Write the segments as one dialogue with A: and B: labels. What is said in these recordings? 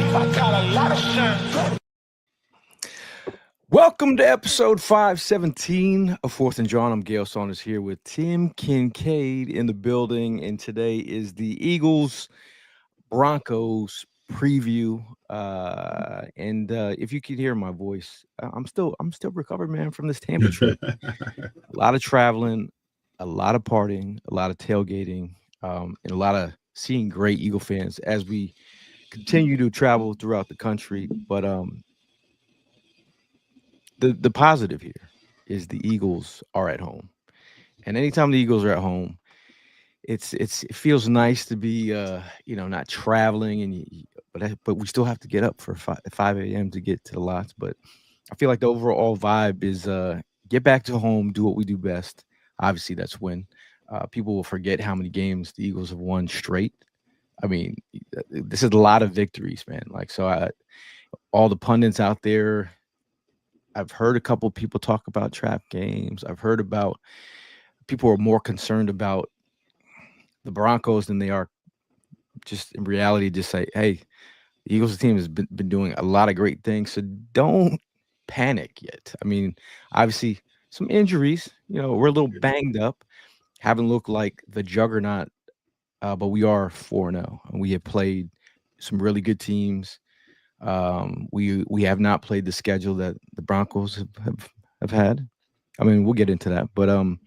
A: I got a lot of shine.
B: Welcome to episode 517 of Fourth and Jawn. I'm Gail Saunders here with Tim Kincaid in the building, and today is the Eagles Broncos preview. And if you could hear my voice, I'm still recovered, man, from this Tampa trip. A lot of traveling, a lot of partying, a lot of tailgating, and a lot of seeing great Eagle fans as we continue to travel throughout the country. But the positive here is the Eagles are at home, and anytime the Eagles are at home, it feels nice to be not traveling but we still have to get up for 5 a.m. to get to the lots. But I feel like the overall vibe is get back to home, do what we do best. Obviously, that's win. People will forget how many games the Eagles have won straight. I mean, this is a lot of victories, man. All the pundits out there, I've heard a couple people talk about trap games. I've heard about people are more concerned about the Broncos than they are just in reality. Just say, hey, the Eagles team has been doing a lot of great things, so don't panic yet. I mean, obviously, some injuries. We're a little banged up. Haven't looked like the juggernaut, but we are 4-0, and we have played some really good teams. We have not played the schedule that the Broncos have had. I mean, we'll get into that, but I'm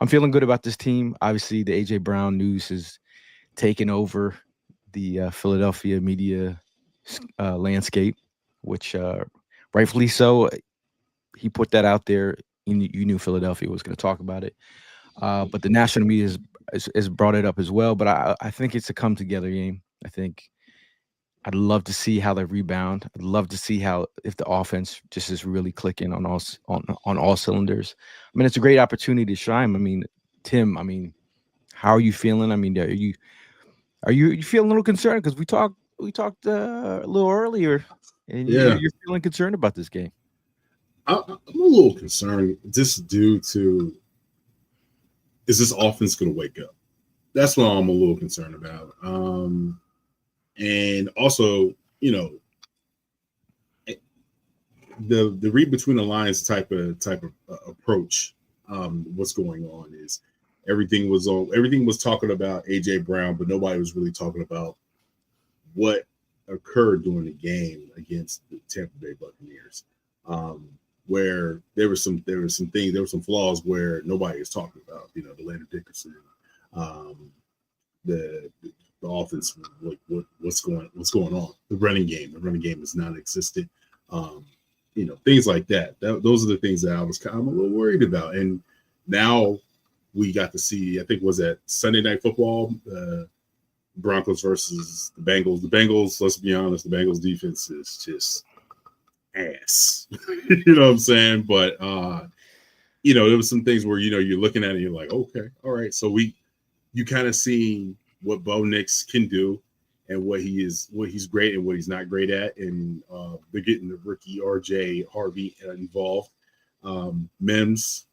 B: feeling good about this team. Obviously, the AJ Brown news has taken over the Philadelphia media landscape, which rightfully so. He put that out there. You knew Philadelphia was going to talk about it, but the national media has brought it up as well. But I think it's a come together game. I think I'd love to see how they rebound. I'd love to see how if the offense just is really clicking on all cylinders. I mean, it's a great opportunity to shine. I mean, Tim. I mean, how are you feeling? I mean, are you feeling a little concerned because we talked a little earlier, and
C: Yeah,
B: you're feeling concerned about this game.
C: I'm a little concerned just due to is this offense going to wake up? That's what I'm a little concerned about. And also, the read between the lines type of approach. What's going on is everything was talking about AJ Brown, but nobody was really talking about what occurred during the game against the Tampa Bay Buccaneers. Where there were some flaws where nobody is talking about. The Landon Dickerson, the offense, like what's going on. The running game is non-existent. Things like that. Those are the things that I'm a little worried about. And now we got to see. I think was that Sunday Night Football. Broncos versus the Bengals. The Bengals, let's be honest, the Bengals defense is just ass. You know what I'm saying? But there was some things where you're looking at it and you're like, okay, all right. So you kind of see what Bo Nix can do and what he's great and what he's not great at. And they're getting the rookie RJ Harvey involved. Mims,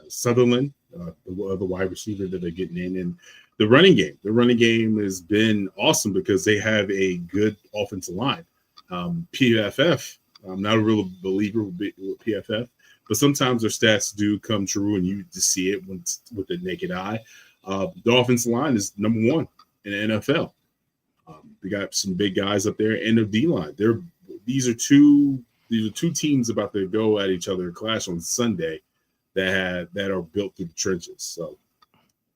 C: Sutherland, the other wide receiver that they're getting in, and the running game has been awesome because they have a good offensive line. PFF, I'm not a real believer with PFF, but sometimes their stats do come true, and you just see it with the naked eye. The offensive line is number one in the NFL. They got some big guys up there, and the D line. These are two teams about to go at each other, clash on Sunday, that are built through the trenches. So,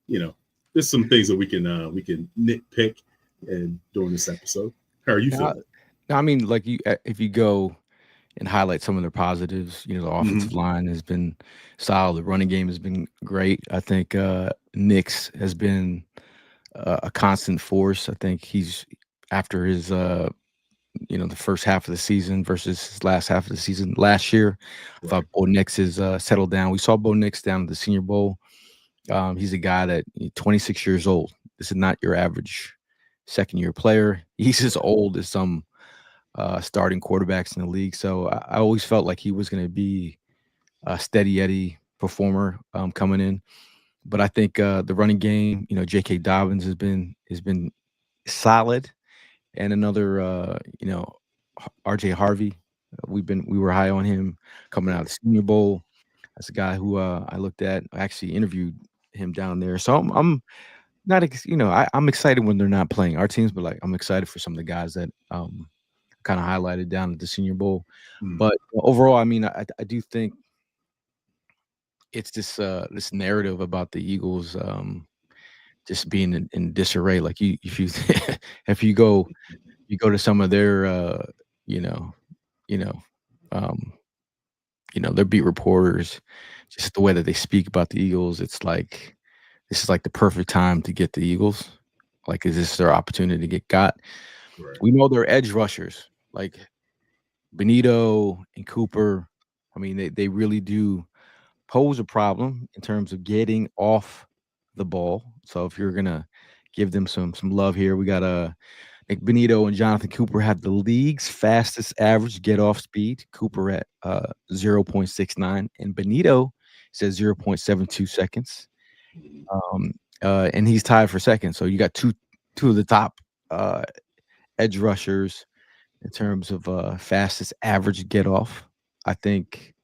C: there's some things that we can nitpick and during this episode. How are you feeling?
B: I mean, like if you go and highlight some of their positives, the offensive line has been solid. The running game has been great. I think Nix has been a constant force. I think he's after his the first half of the season versus his last half of the season last year. I thought Bo Nix has settled down. We saw Bo Nix down at the Senior Bowl. He's a guy that 26 years old. This is not your average second-year player. He's as old as some starting quarterbacks in the league. So I always felt like he was going to be a steady Eddie performer coming in. But I think the running game, J.K. Dobbins has been solid. and another RJ Harvey. We were high on him coming out of the Senior Bowl. That's a guy who I looked at. I actually interviewed him down there. So I'm not I'm excited when they're not playing our teams, but like I'm excited for some of the guys that kind of highlighted down at the Senior Bowl.
C: Mm,
B: But overall, I mean, I do think it's this narrative about the Eagles just being in disarray. Like if you if you go to some of their you know you know um their beat reporters, just the way that they speak about the Eagles, it's like this is like the perfect time to get the Eagles. Like, is this their opportunity to get got?
C: right,
B: We know they're edge rushers, like Benito and Cooper. I mean, they really do pose a problem in terms of getting off the ball. So if you're gonna give them some love here, we got Nick Benito and Jonathan Cooper have the league's fastest average get off speed. Cooper at 0.69, and Benito says 0.72 seconds.
C: mm,
B: Um, and he's tied for second. So you got two of the top uh, edge rushers in terms of fastest average get off. I think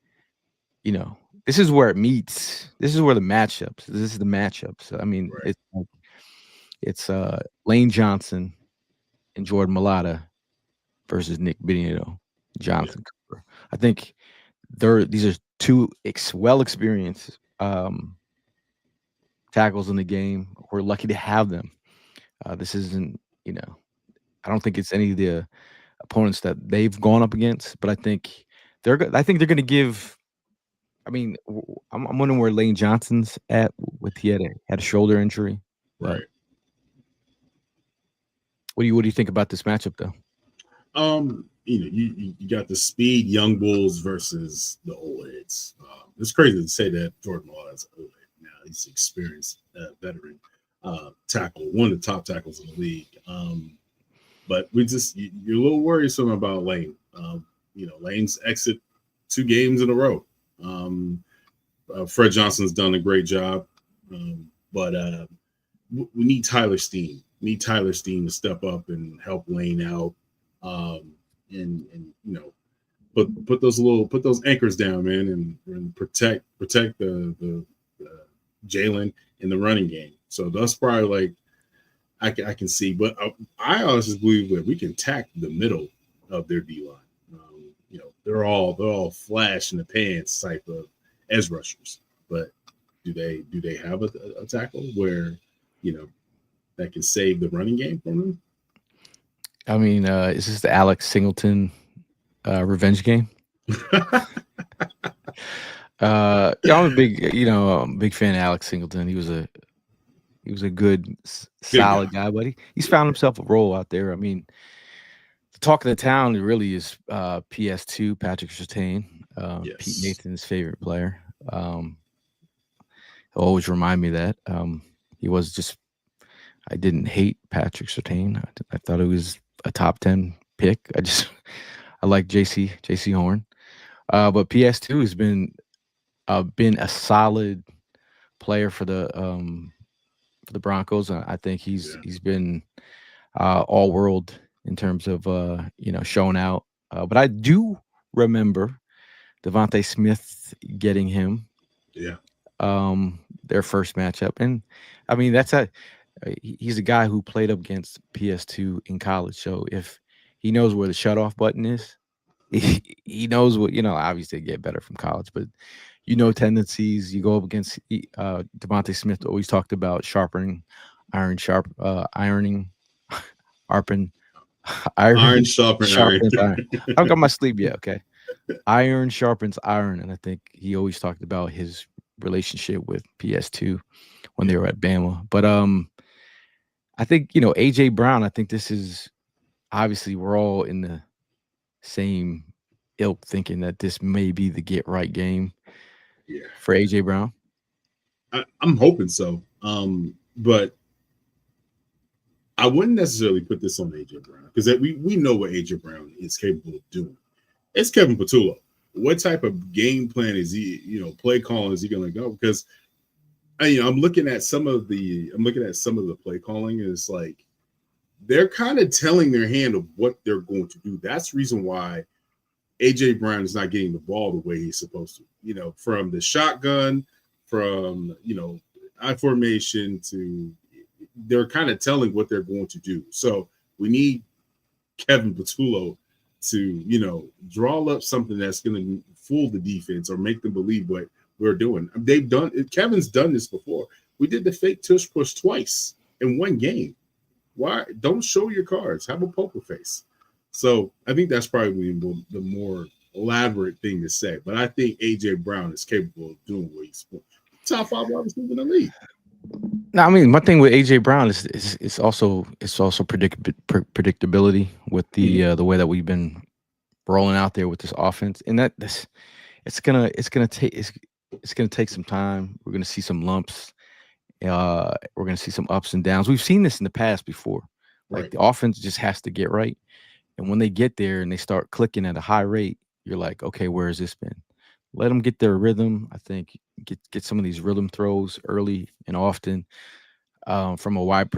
B: this is where it meets. This is where the matchups. This is the matchups. I mean,
C: right,
B: it's Lane Johnson and Jordan Mailata versus Nick Benito,
C: yeah,
B: Jonathan Cooper. I think these are two well experienced tackles in the game. We're lucky to have them. This isn't, I don't think it's any of the opponents that they've gone up against, but I think I think they're going to give. I mean, I'm wondering where Lane Johnson's at. With he had a shoulder injury, but
C: right.
B: what do you think about this matchup though?
C: You got the speed young bulls versus the old heads. It's crazy to say that Jordan Law is old head now. He's an experienced veteran tackle, one of the top tackles in the league. But you're a little worrisome about Lane. Lane's exit 2 games in a row. Fred Johnson's done a great job, but we need Tyler Steen. We need Tyler Steen to step up and help Lane out, and put those anchors down, man, and protect the Jalen in the running game. So that's probably like I can see, but I honestly believe that we can tack the middle of their D line. They're all flash in the pants type of edge rushers, but do they have a tackle where that can save the running game from them?
B: I mean, is this the Alex Singleton revenge game? Yeah, I'm a big fan of Alex Singleton. He was a good, solid guy, but he's found himself a role out there. I mean, the talk of the town really is PS2, Patrick Surtain, Pete
C: Yes.
B: Nathan's favorite player. He'll always remind me that. He was just, I didn't hate Patrick Surtain. I thought it was a top 10 pick. I like JC Horn. But PS2 has been a solid player for the Broncos. I think he's been all world in terms of showing out. But I do remember Devontae Smith getting him their first matchup, and I mean he's a guy who played up against PS2 in college. So if he knows where the shutoff button is, he knows what obviously get better from college, but tendencies. You go up against Devontae Smith always talked about ironing, iron,
C: Iron sharpens iron.
B: iron. I haven't got my sleep yet. Okay, iron sharpens iron, and I think he always talked about his relationship with PS2 when they were at Bama. But I think AJ Brown. I think this is obviously we're all in the same ilk, thinking that this may be the get right game for AJ Brown.
C: I'm hoping so. But I wouldn't necessarily put this on AJ Brown because we know what AJ Brown is capable of doing. It's Kevin Patullo. What type of game plan is he? Play calling is he going to go? Because I'm looking at some of the play calling. And it's like they're kind of telling their hand of what they're going to do. That's the reason why AJ Brown is not getting the ball the way he's supposed to. From the shotgun, from I formation to, they're kind of telling what they're going to do. So we need Kevin Patullo to draw up something that's going to fool the defense or make them believe what we're doing. Kevin's done this before. We did the fake tush push twice in one game. Why don't show your cards? Have a poker face. So I think that's probably the more elaborate thing to say. But I think AJ Brown is capable of doing what he's top 5 wide receiver in the league.
B: No, I mean, my thing with AJ Brown is also predictability with the way that we've been rolling out there with this offense, and it's gonna take some time. We're gonna see some lumps. We're gonna see some ups and downs. We've seen this in the past before. Like
C: Right.
B: the offense just has to get right, and when they get there and they start clicking at a high rate, you're like, okay, where has this been? Let them get their rhythm. I think get some of these rhythm throws early and often. From a wide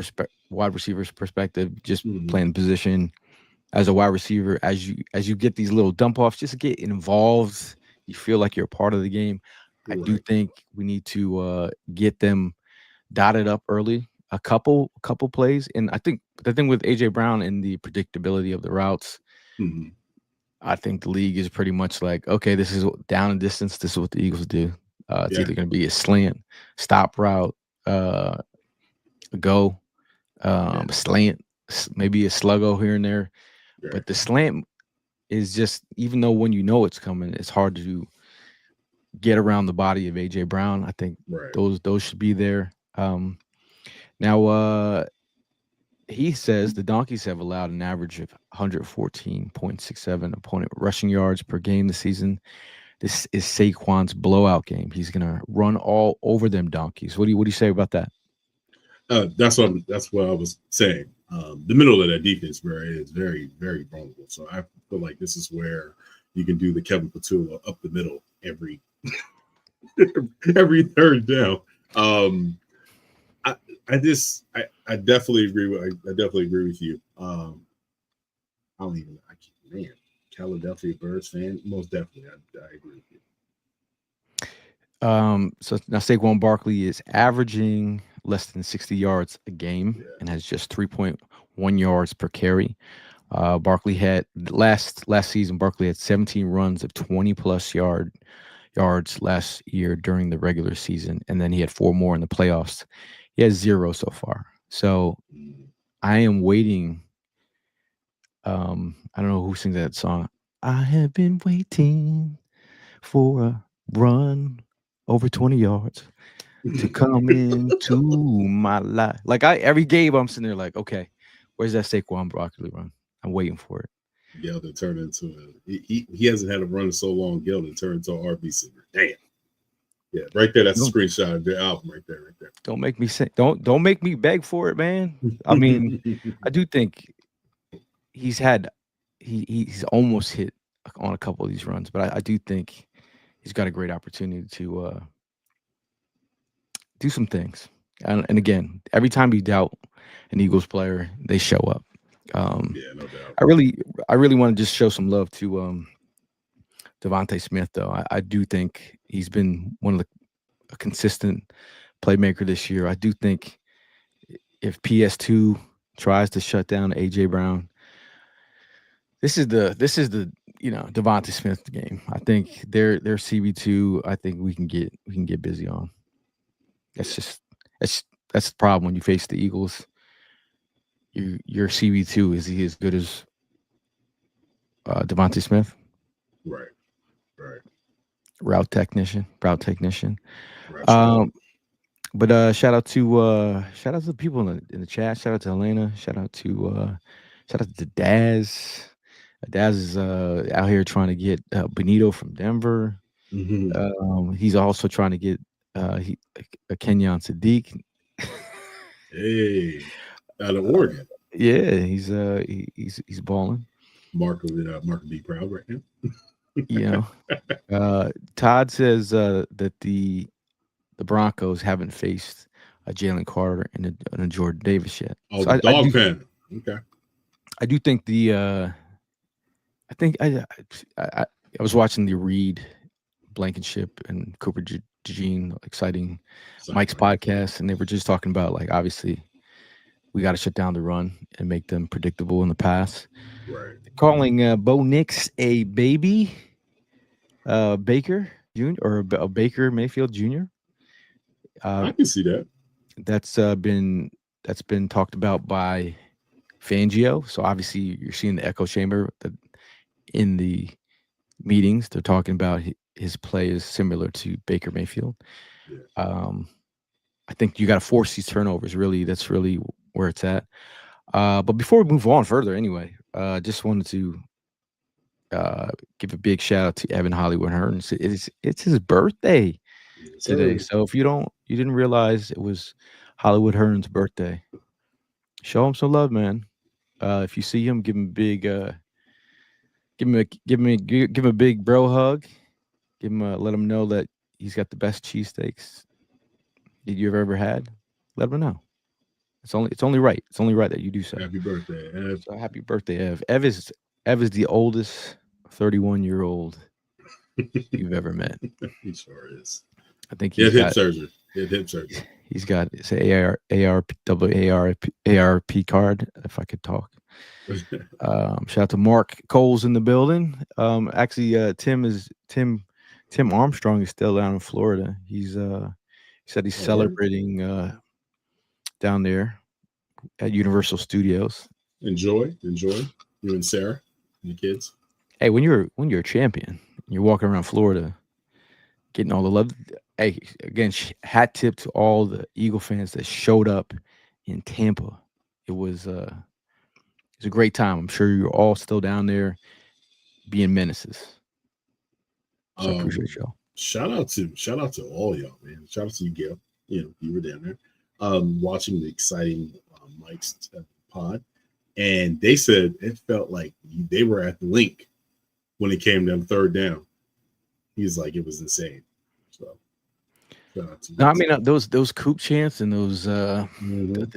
B: receiver's perspective, just playing position as a wide receiver, as you get these little dump offs, just get involved. You feel like you're a part of the game. I do think we need to get them dotted up early, a couple plays, and I think the thing with AJ Brown and the predictability of the routes. I think the league is pretty much like, okay, this is down and distance. This is what the Eagles do. It's either going to be a slant, stop route, go, slant, maybe a sluggo here and there.
C: Right.
B: But the slant is just, even though when you know it's coming, it's hard to get around the body of AJ Brown. I think those should be there. Now, he says the Donkeys have allowed an average of 114.67 opponent rushing yards per game this season. This is Saquon's blowout game. He's gonna run all over them Donkeys. What do you say about that?
C: That's what I was saying. The middle of that defense is very, very vulnerable. So I feel like this is where you can do the Kevin Patullo up the middle every third down. I definitely agree with you. Philadelphia Birds fan, most definitely, I agree with you.
B: So now Saquon Barkley is averaging less than 60 yards a game and has just 3.1 yards per carry. Barkley had last season. Barkley had 17 runs of 20+ yards last year during the regular season, and then he had 4 more in the playoffs. He has 0 so far. So I am waiting. I don't know who sings that song. I have been waiting for a run over 20 yards to come into my life. Like every game I'm sitting there like, okay, where's that Saquon Barkley run? I'm waiting for it.
C: Geldon turned into he hasn't had a run in so long. Geldon turned into an RB singer. Damn. Yeah, right there. That's a screenshot of the album right there.
B: Don't make me say don't make me beg for it, man. I mean, I do think he's almost hit on a couple of these runs, but I do think he's got a great opportunity to do some things. And again, every time you doubt an Eagles player, they show up.
C: No doubt.
B: I really want to just show some love to Devontae Smith, though. I do think he's been a consistent playmaker this year. I do think if PS2 tries to shut down AJ Brown, this is the Devontae Smith game. I think their CB2. I think we can get busy on. That's the problem when you face the Eagles. Your CB2, is he as good as Devontae Smith?
C: Right.
B: Route technician. But shout out to the people in the chat. Shout out to Elena. Shout out to Daz. Daz is out here trying to get Benito from Denver. He's also trying to get Kenyon Sadiq.
C: Hey, out of Oregon.
B: Yeah, he's balling.
C: Mark would be proud right
B: You
C: now.
B: know, Todd says that the Broncos haven't faced a Jalen Carter and a Jordan Davis yet.
C: Oh, so the dog pen. Okay.
B: I do think I think I was watching the Reed Blankenship and Cooper Gene exciting Mike's podcast, and they were just talking about like obviously we got to shut down the run and make them predictable in the pass.
C: Right.
B: Calling Bo Nix a baby Baker Jr. or a Baker Mayfield Jr.
C: I can see that.
B: That's been talked about by Fangio. So obviously you're seeing the echo chamber that in the meetings they're talking about his play is similar to Baker Mayfield.
C: Yeah.
B: I think you got to force these turnovers. Really, that's really where it's at. But before we move on further, anyway, just wanted to give a big shout out to Evan Hollywood Hearn. It's his birthday today. So if you didn't realize it was Hollywood Hearn's birthday, show him some love, man. If you see him, give him a big, give him a big bro hug. Let him know that he's got the best cheesesteaks that you've ever had. Let him know. It's only right. It's only right that you do so.
C: Happy birthday, Ev.
B: So happy birthday, Ev. Ev is the oldest 31-year-old you've ever met.
C: He sure is.
B: I think
C: he had hip surgery.
B: He's got it's an ARP card. If I could talk. Shout out to Mark Cole's in the building. Actually, Tim Armstrong is still down in Florida. He said he's celebrating down there at Universal Studios.
C: Enjoy. You and Sarah and the kids.
B: Hey, when you're a champion, you're walking around Florida, getting all the love. Hey, again, hat tip to all the Eagle fans that showed up in Tampa. It was a great time. I'm sure you're all still down there being menaces. So I appreciate y'all.
C: Shout out to all y'all, man. Shout out to you, Gail. You were down there watching the exciting Mike's pod, and they said it felt like they were at the link when it came down third down. He's like, it was insane. So shout out to you.
B: No, I mean those Coop chants and those the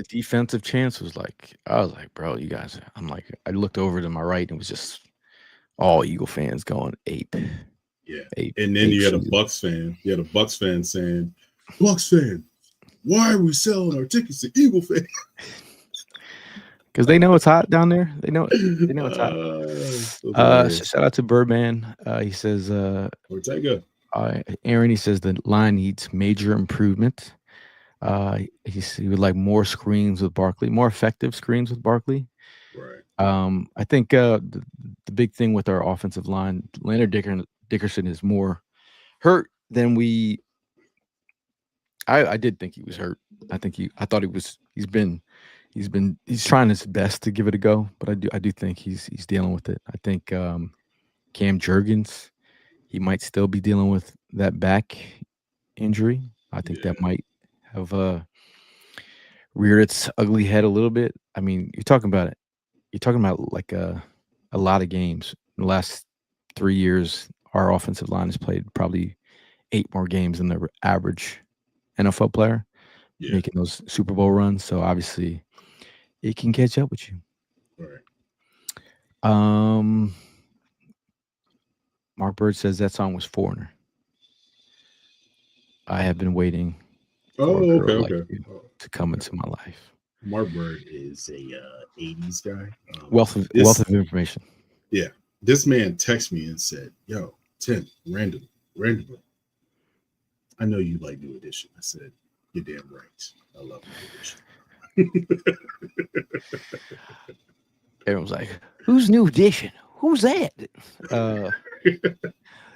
B: defensive chants was like, I was like, bro, you guys. I'm like, I looked over to my right and it was just all Eagle fans going ape.
C: Yeah, and then you had a Bucks fan. You had a Bucks fan saying, "Bucks fan, why are we selling our tickets to Eagle fans?"
B: Because they know it's hot down there. They know it's hot. Shout out to Birdman. He says,
C: Ortega.
B: Aaron, he says the line needs major improvement. He would like more screens with Barkley, more effective screens with Barkley.
C: Right.
B: I think the big thing with our offensive line, Leonard Dickerson is more hurt than we. I did think he was hurt. I thought he's trying his best to give it a go, but I do think he's dealing with it. I think Cam Jurgens, he might still be dealing with that back injury. I think that might have reared its ugly head a little bit. I mean, you're talking about like a lot of games in the last 3 years. Our offensive line has played probably 8 more games than the average NFL player, making those Super Bowl runs. So obviously, it can catch up with you.
C: Right.
B: Mark Bird says that song was Foreigner. I have been waiting for a girl like you to come into my life.
C: Mark Bird is a 80s guy.
B: Wealth of information.
C: Yeah. This man texted me and said, "Yo, Tim, randomly, I know you like New Edition." I said, "You're damn right. I love New Edition."
B: Everyone's like, "Who's New Edition? Who's that?"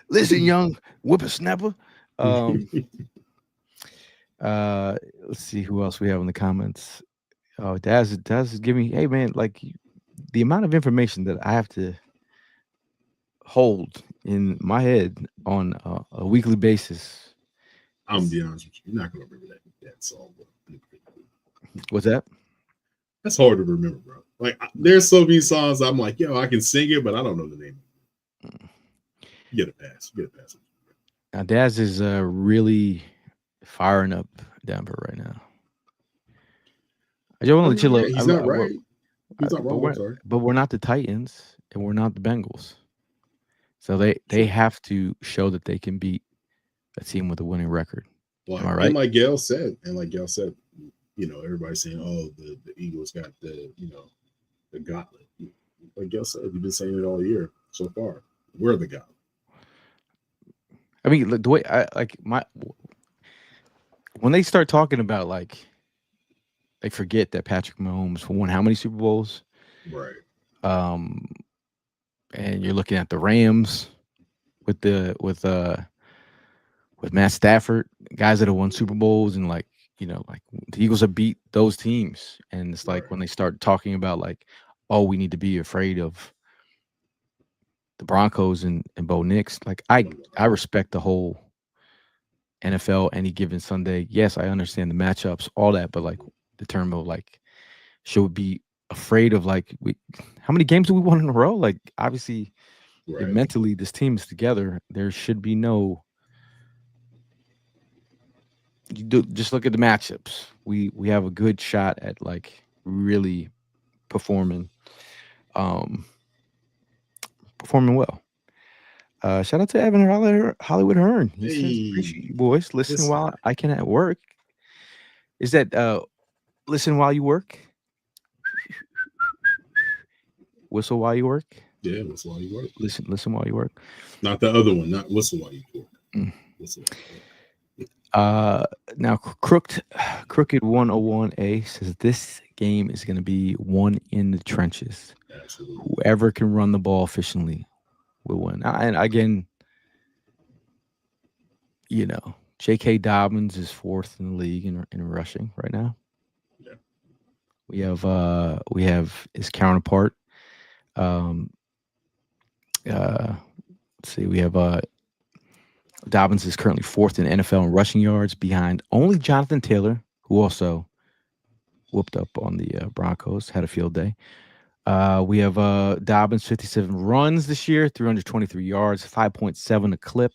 B: Listen, young whippersnapper. Let's see who else we have in the comments. Oh, Daz is giving me, hey man, like the amount of information that I have to hold in my head on a weekly basis.
C: I'm gonna be honest with you, you're not gonna remember that song.
B: What's that?
C: That's hard to remember, bro. Like there's so many songs I'm like, yo, I can sing it, but I don't know the name. You get a pass.
B: Now Daz is really firing up Denver right now. I just want to let you know.
C: He's not right. He's not
B: but
C: wrong. I'm sorry.
B: we're not the Titans and we're not the Bengals. So they
C: True.
B: have to show that they can beat a team with a winning record. Am I
C: Like and
B: right?
C: like Gail said, everybody's saying, "Oh, the Eagles got the gauntlet." Like Gail said, you've been saying it all year so far. We're the gauntlet.
B: I mean, look, the way I like my when they start talking about like they forget that Patrick Mahomes won how many Super Bowls?
C: Right.
B: Um, and you're looking at the Rams with with Matt Stafford, guys that have won Super Bowls, and like like the Eagles have beat those teams, and it's like
C: Right.
B: when they start talking about like, oh, we need to be afraid of the Broncos and Bo Nix. Like I respect the whole NFL any given Sunday. Yes, I understand the matchups, all that, but like the term of like, should we be afraid of like how many games do we won in a row? Like obviously, if
C: Right.
B: mentally this team is together, there should be no. Just look at the matchups. We have a good shot at like really performing, um, performing well. Shout out to Evan Hollywood Hearn. He says,
C: Hey,
B: "Appreciate you boys. Listen while
C: listener.
B: I can at work." Is that listen while you work? Whistle while you work?
C: Yeah, whistle while you work.
B: Listen while you work.
C: Not the other one. Not whistle while you work.
B: Mm.
C: Whistle while you work.
B: Uh, now crooked 101A says this game is going to be won in the trenches.
C: Absolutely.
B: Whoever can run the ball efficiently will win. And again, J.K. Dobbins is fourth in the league in rushing right now.
C: Yeah.
B: We have his counterpart. Um, let's see, we have Dobbins is currently fourth in NFL in rushing yards, behind only Jonathan Taylor, who also whooped up on the Broncos, had a field day. We have Dobbins 57 runs this year, 323 yards, 5.7 a clip.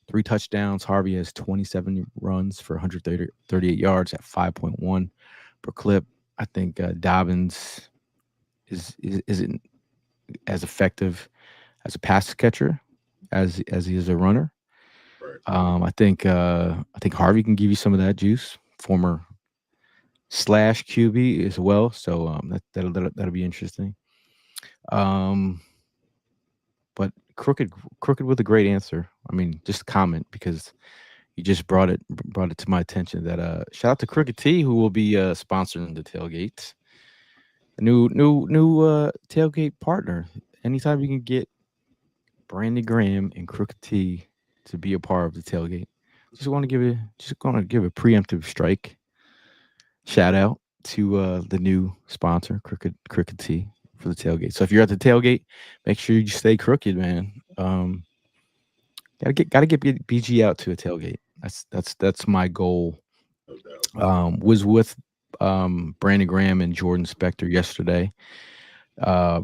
B: 3 touchdowns. Harvey has 27 runs for 138 yards at 5.1 per clip. I think Dobbins isn't as effective as a pass catcher as he is a runner.
C: Right.
B: I think Harvey can give you some of that juice. Former slash QB as well, so that'll be interesting. But crooked with a great answer. I mean, just comment because you just brought it to my attention that shout out to Crooked T who will be sponsoring the tailgate. A new tailgate partner. Anytime you can get Brandon Graham and Crooked T to be a part of the tailgate, just want to give a preemptive strike. Shout out to the new sponsor, Crooked T, for the tailgate. So if you're at the tailgate, make sure you stay crooked, man. Gotta get BG out to a tailgate. That's my goal.
C: No doubt.
B: Was with Brandon Graham and Jordan Spector yesterday. Uh,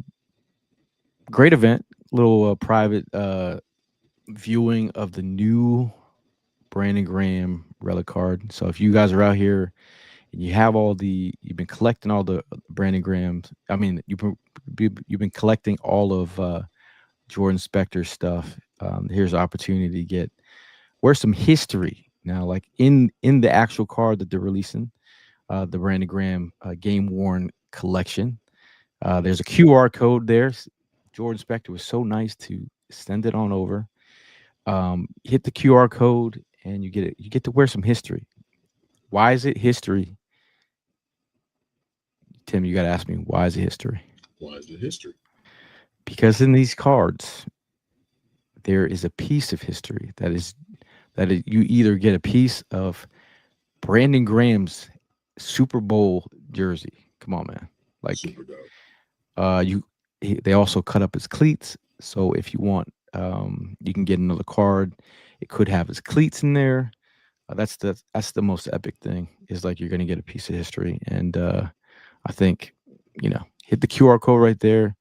B: Great event, little private viewing of the new Brandon Graham relic card. So if you guys are out here and you've been collecting all the Brandon Grahams. I mean, you've been collecting all of Jordan Spector's stuff. Here's an opportunity to where's some history now, like in the actual card that they're releasing, the Brandon Graham game worn collection. There's a QR code there. Jordan Spector was so nice to send it on over. Hit the QR code and you get it. You get to wear some history. Why is it history? Tim, you got to ask me, why is it history?
C: Why is it history?
B: Because in these cards, there is a piece of history you either get a piece of Brandon Graham's Super Bowl jersey. Come on, man. Like,
C: Super dope.
B: they also cut up his cleats. So if you want, you can get another card. It could have his cleats in there. That's the most epic thing is like you're gonna get a piece of history, and I think hit the QR code right there.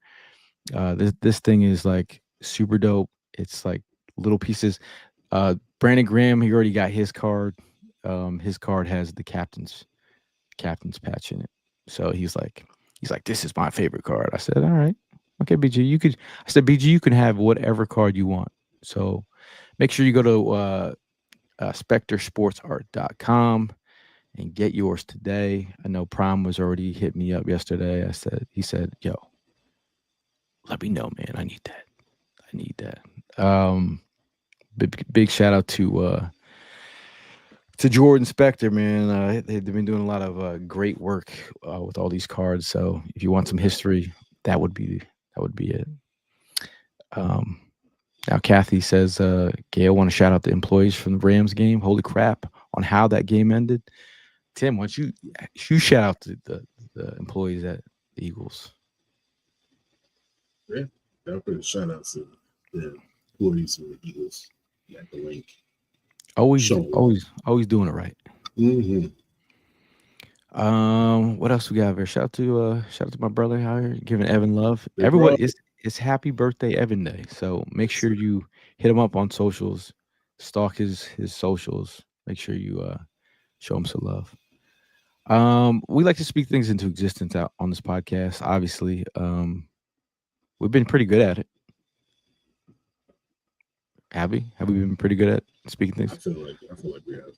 B: This thing is like super dope. It's like little pieces. Brandon Graham, he already got his card. His card has the captain's patch in it. So he's like, He's like, "This is my favorite card." I said, "All right, okay, BG, you could." I said, "BG, you can have whatever card you want." So make sure you go to spectersportsart.com and get yours today. I know Prime was already hit me up yesterday. He said, "Yo, let me know, man. I need that. I need that." Big shout out to Jordan Spector, man. They've been doing a lot of great work with all these cards. So if you want some history, that would be it. Um, Now Kathy says, Gail, want to shout out the employees from the Rams game. Holy crap on how that game ended. Tim, why don't you shout out the employees at the Eagles?
C: Yeah, I'll put a shout out to the employees of the Eagles at the link.
B: Always doing it right.
C: Mm-hmm.
B: What else we got here? Shout out to my brother out here, giving Evan love. Everyone, it's Happy Birthday Evan Day. So make sure you hit him up on socials, stalk his socials. Make sure you show him some love. We like to speak things into existence out on this podcast. Obviously, we've been pretty good at it. Have we been pretty good at speaking things?
C: I feel like we have.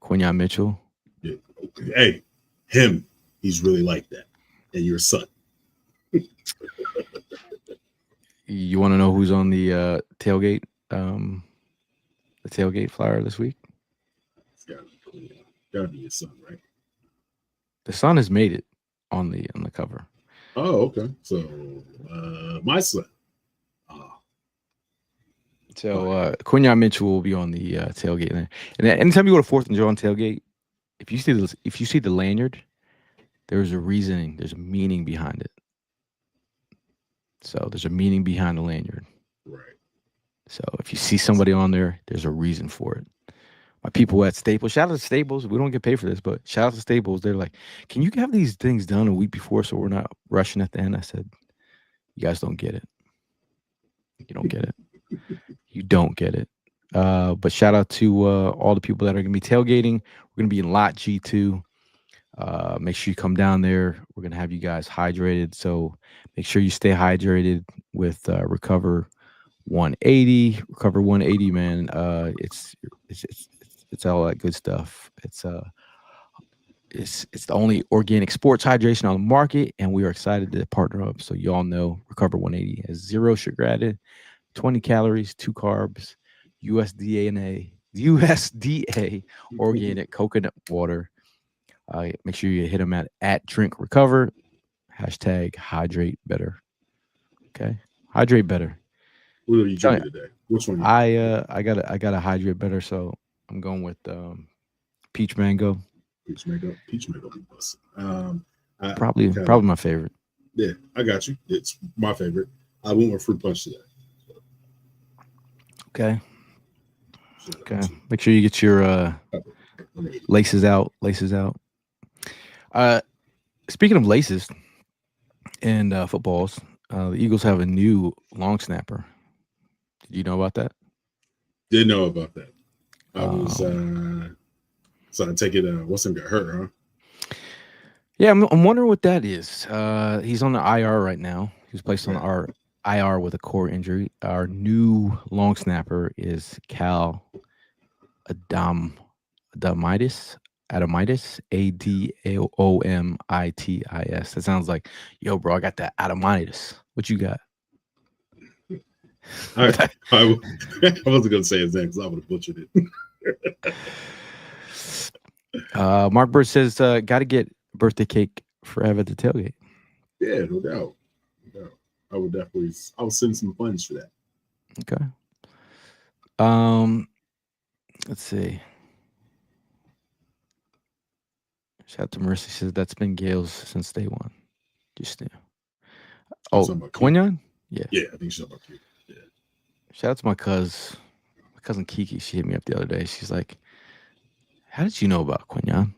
B: Quinyon Mitchell.
C: Yeah. Hey, him. He's really like that. And your son.
B: You want to know who's on the tailgate? The tailgate flyer this week.
C: It's gotta be your son, right?
B: The son has made it on the cover.
C: Oh, okay. So my son.
B: So Quinyon Mitchell will be on the tailgate there. And anytime you go to 4th and Jawn tailgate, if you see the lanyard, there's a reasoning, there's a meaning behind it. So there's a meaning behind the lanyard.
C: Right.
B: So if you see somebody on there, there's a reason for it. My people at Staples, shout out to Staples. We don't get paid for this, but shout out to Staples. They're like, "Can you have these things done a week before so we're not rushing at the end?" I said, "You guys don't get it. You don't get it. You don't get it." But shout out to all the people that are going to be tailgating. We're going to be in Lot G2. Make sure you come down there. We're going to have you guys hydrated. So make sure you stay hydrated with Recover 180. Recover 180, man. It's all that good stuff. It's the only organic sports hydration on the market, and we are excited to partner up. So y'all know Recover 180 has 0 sugar added, 20 calories, 2 carbs, USDA organic coconut water. Make sure you hit them at Drink Recover, #hydrate better. Okay, hydrate better.
C: What are you drinking today? Which one?
B: I gotta hydrate better, so I'm going with peach mango.
C: Peach mango be busted.
B: Probably my favorite.
C: Yeah, I got you. It's my favorite. I went with fruit punch today.
B: Okay. Make sure you get your laces out. Speaking of laces and footballs, the Eagles have a new long snapper. Did you know about that?
C: Did know about that. I was so I take it what's him got hurt, huh?
B: Yeah, I'm wondering what that is. He's on the IR right now. He was placed on our IR with a core injury. Our new long snapper is Cal Adamitis, Adamitis. That sounds like, yo, bro, I got that Adamitis. What you got?
C: I wasn't gonna say his name because I would have butchered it.
B: Mark Bird says, got to get birthday cake forever at the tailgate.
C: Yeah, no doubt. I would send some funds for that.
B: Okay. Let's see. Shout out to Mercy. Says that's been Gail's since day one. Just now. Oh, Quinyon? Yeah.
C: Yeah, I think she's about you. Yeah.
B: Shout out to my cousin Kiki. She hit me up the other day. She's like, "How did you know about Quinyon?"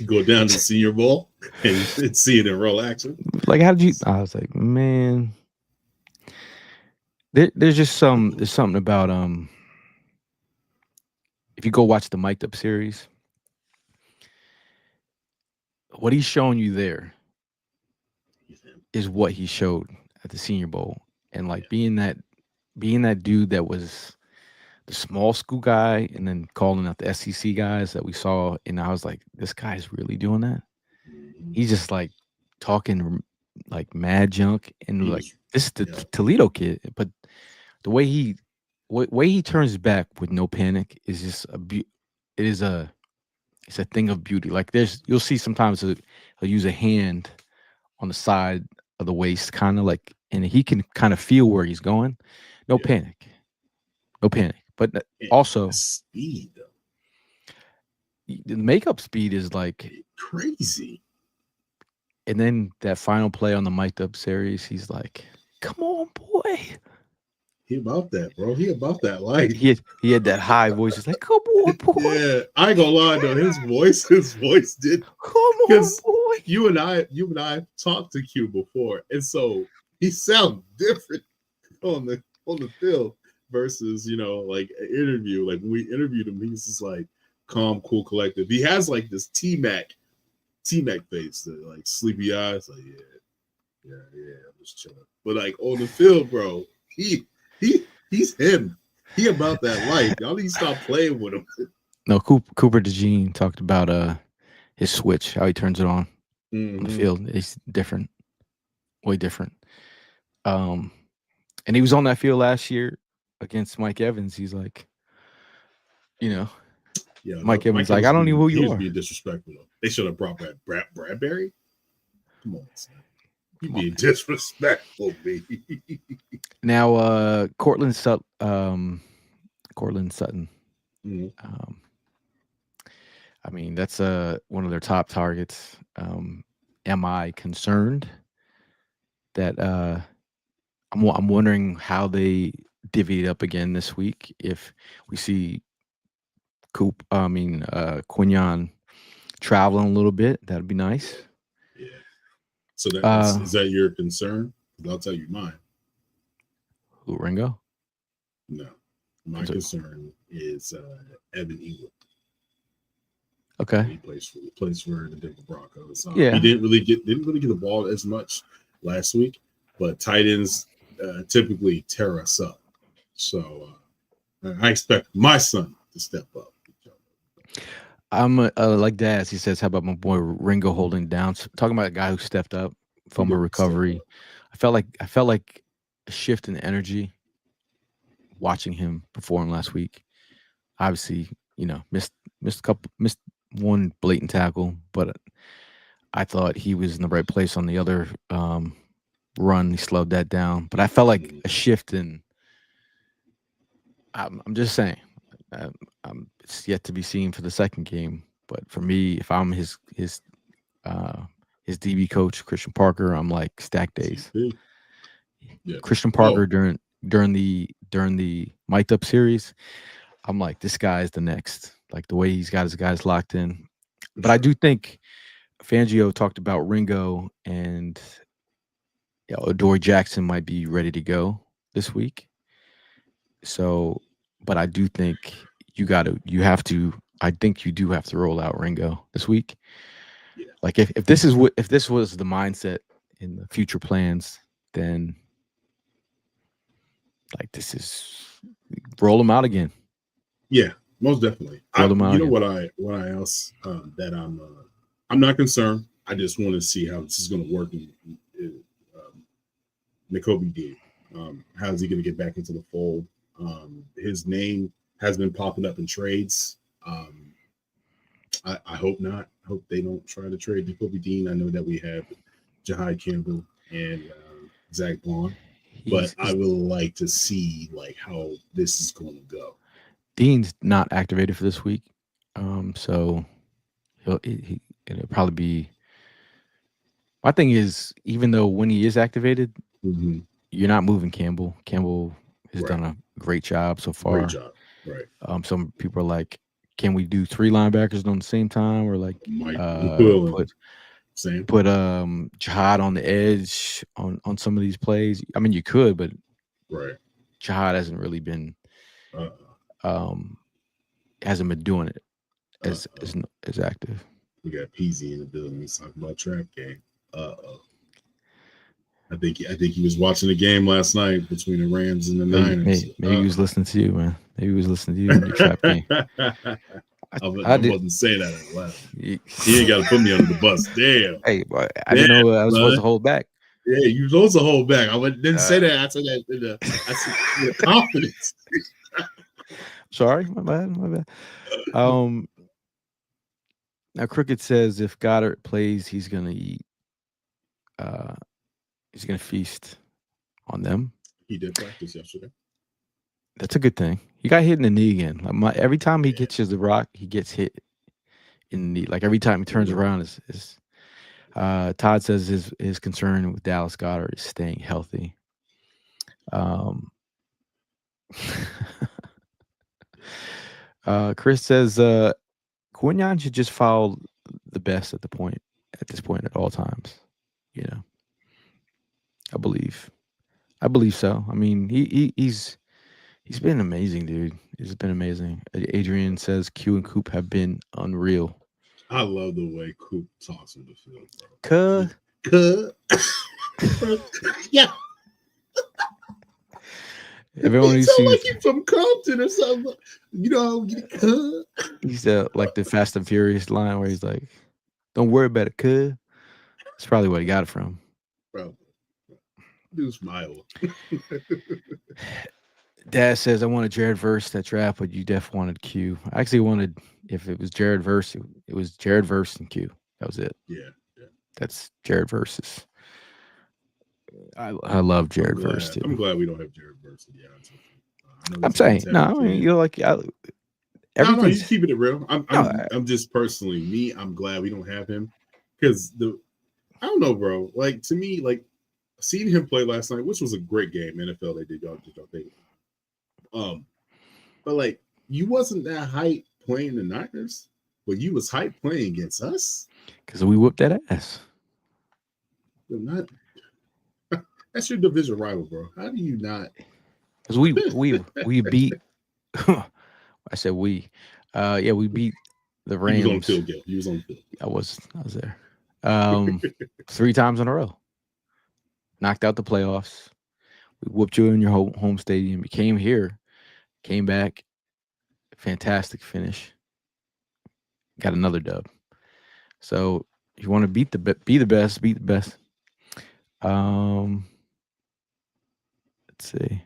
C: Go down to Senior Bowl and see it in real action.
B: Like, how did you? I was like, man, there's something about if you go watch the Mic'd Up series, what he's showing you there
C: He's him.
B: is what he showed at the Senior Bowl, and
C: Yeah.
B: like being that dude that was the small school guy, and then calling out the SEC guys that we saw, and I was like, this guy's really doing that.
C: Mhm.
B: He's just like talking like mad junk, and
C: He
B: like
C: was,
B: this is the
C: yeah,
B: Toledo kid, but the way he turns back with no panic is just it is it's a thing of beauty. Like you'll see sometimes he'll use a hand on the side of the waist, kind of like, and he can kind of feel where he's going. No
C: yeah.
B: panic, no panic. But
C: And the
B: also
C: speed, though,
B: the makeup speed is like,
C: crazy.
B: and then that final play on the mic'd up series, he's like, "Come on, boy."
C: He about that, bro. He about that life.
B: He had that high voice. He's like, "Come on, boy.
C: Yeah, I ain't gonna lie though. His voice did,
B: Come on,
C: because
B: boy."
C: you and I talked to Q before, and so he sounds different on the field versus, like an interview. Like when we interviewed him, he's just like calm, cool, collective. He has like this T-Mac face, like sleepy eyes, like yeah, I'm just chilling. But like on the field, bro, he's him. He about that life. Y'all need to stop playing with him.
B: No, Cooper DeJean talked about his switch, how he turns it on the
C: Mhm.
B: field. It's different, way different. And he was on that field last year against Mike Evans. He's like,
C: Yeah,
B: Mike
C: no,
B: Evans, like, I don't know who
C: he
B: you
C: was
B: are.
C: being disrespectful. Though. They should have brought back Bradbury. Come on, son. You
B: Come on,
C: being
B: man.
C: disrespectful, me.
B: Now, Cortland Sutton.
C: Mhm.
B: I mean, that's one of their top targets. Am I concerned that I'm wondering how they divvy it up again this week if we see Quinyon traveling a little bit? That'd be nice.
C: Yeah. So
B: Uh,
C: is that your concern? I'll tell you mine.
B: who, Ringo?
C: No, my concern is Evan Ingram.
B: Okay.
C: He plays for the Denver Broncos.
B: Yeah.
C: He didn't really get the ball as much last week, but tight ends typically tear us up. So I expect my son to step up.
B: I'm like Daz. He says, "How about my boy Ringo holding down?" Talking about a guy who stepped up from a recovery. I felt like a shift in energy watching him perform last week. Obviously, missed one blatant tackle, but I thought he was in the right place on the other run. He slowed that down, but I felt like a shift in. I'm just saying, it's yet to be seen for the second game. But for me, if I'm his DB coach, Christian Parker, I'm like stack days.
C: Yeah.
B: Christian Parker during the mic'd up series, I'm like, this guy is the next. Like the way he's got his guys locked in. But I do think Fangio talked about Ringo and Adoree Jackson might be ready to go this week. So, but I do think I think you do have to roll out Ringo this week.
C: Yeah.
B: Like if this was the mindset in the future plans, then like this is roll them out again.
C: Yeah, most definitely. What I else that I'm not concerned. I just want to see how this is going to work in Nakobe Dean. How's he going to get back into the fold? His name has been popping up in trades. I hope not. I hope they don't try to trade Nakobe Dean. I know that we have Jahai Campbell and Zach Bond, but I would like to see like how this is going to go.
B: Dean's not activated for this week, so it'll probably be. My thing is, even though when he is activated, you're not moving Campbell. Campbell has done a great job so far.
C: Great job, right?
B: Some people are like, can we do 3 linebackers on the same time, or like put Jihad on the edge on some of these plays? I mean, you could, but Jihad hasn't really been hasn't been doing it as active.
C: We got Peasy in the building. He's talking about trap game. Uh-oh. I think he was watching the game last night between the Rams and the Niners.
B: Maybe he was listening to you, man. Maybe he was listening to you in your trap game.
C: I
B: I did.
C: wasn't saying that out loud. He ain't got to put me under the bus. Damn.
B: Hey, boy, I didn't know I was supposed to hold back.
C: Yeah, you supposed to hold back. Didn't say that. I said that I said with confidence.
B: Sorry, my bad. Now Cricket says if Goddard plays, he's gonna eat. He's gonna feast on them.
C: He did practice yesterday.
B: That's a good thing. He got hit in the knee again. Like every time he catches the rock, he gets hit in the knee. Like every time he turns around, is Todd says his concern with Dallas Goddard is staying healthy. Chris says Quinyon should just follow the best at this point at all times. You know, I believe so. I mean, he's been amazing, dude. He's been amazing. Adrian says Q and Coop have been unreal.
C: I love the way Coop talks in the field, bro. Yeah.
B: Everyone
C: you sound like he's from Compton or something. You know,
B: he's like the Fast and Furious line where he's like, "Don't worry about it, cuz." That's probably what he got it from.
C: Bro, dude, smile.
B: Dad says, I wanted Jared Verse that draft, but you def wanted Q. I actually wanted, if it was Jared Verse, it was Jared Verse and Q. That was it.
C: Yeah.
B: That's Jared Verse's. I love Jared Verse too.
C: I'm glad we don't have Jared Verse. Yeah,
B: I'm saying, no, I mean, you're like,
C: everything's he's keeping it real. I'm just personally, I'm glad we don't have him because I don't know, bro. Like, to me, like, seeing him play last night, which was a great game, NFL, they did y'all think. But like, you wasn't that hype playing the Niners, but you was hype playing against us
B: because we whooped that ass.
C: That's your division rival, bro. How do you not?
B: Because we beat. I said we. Yeah, we beat the Rams.
C: He was on the field, Gil. He was on the field.
B: I was there. 3 times in a row. Knocked out the playoffs. We whooped you in your home stadium. You came here, came back. Fantastic finish. Got another dub. So if you want to be the best. Let's see.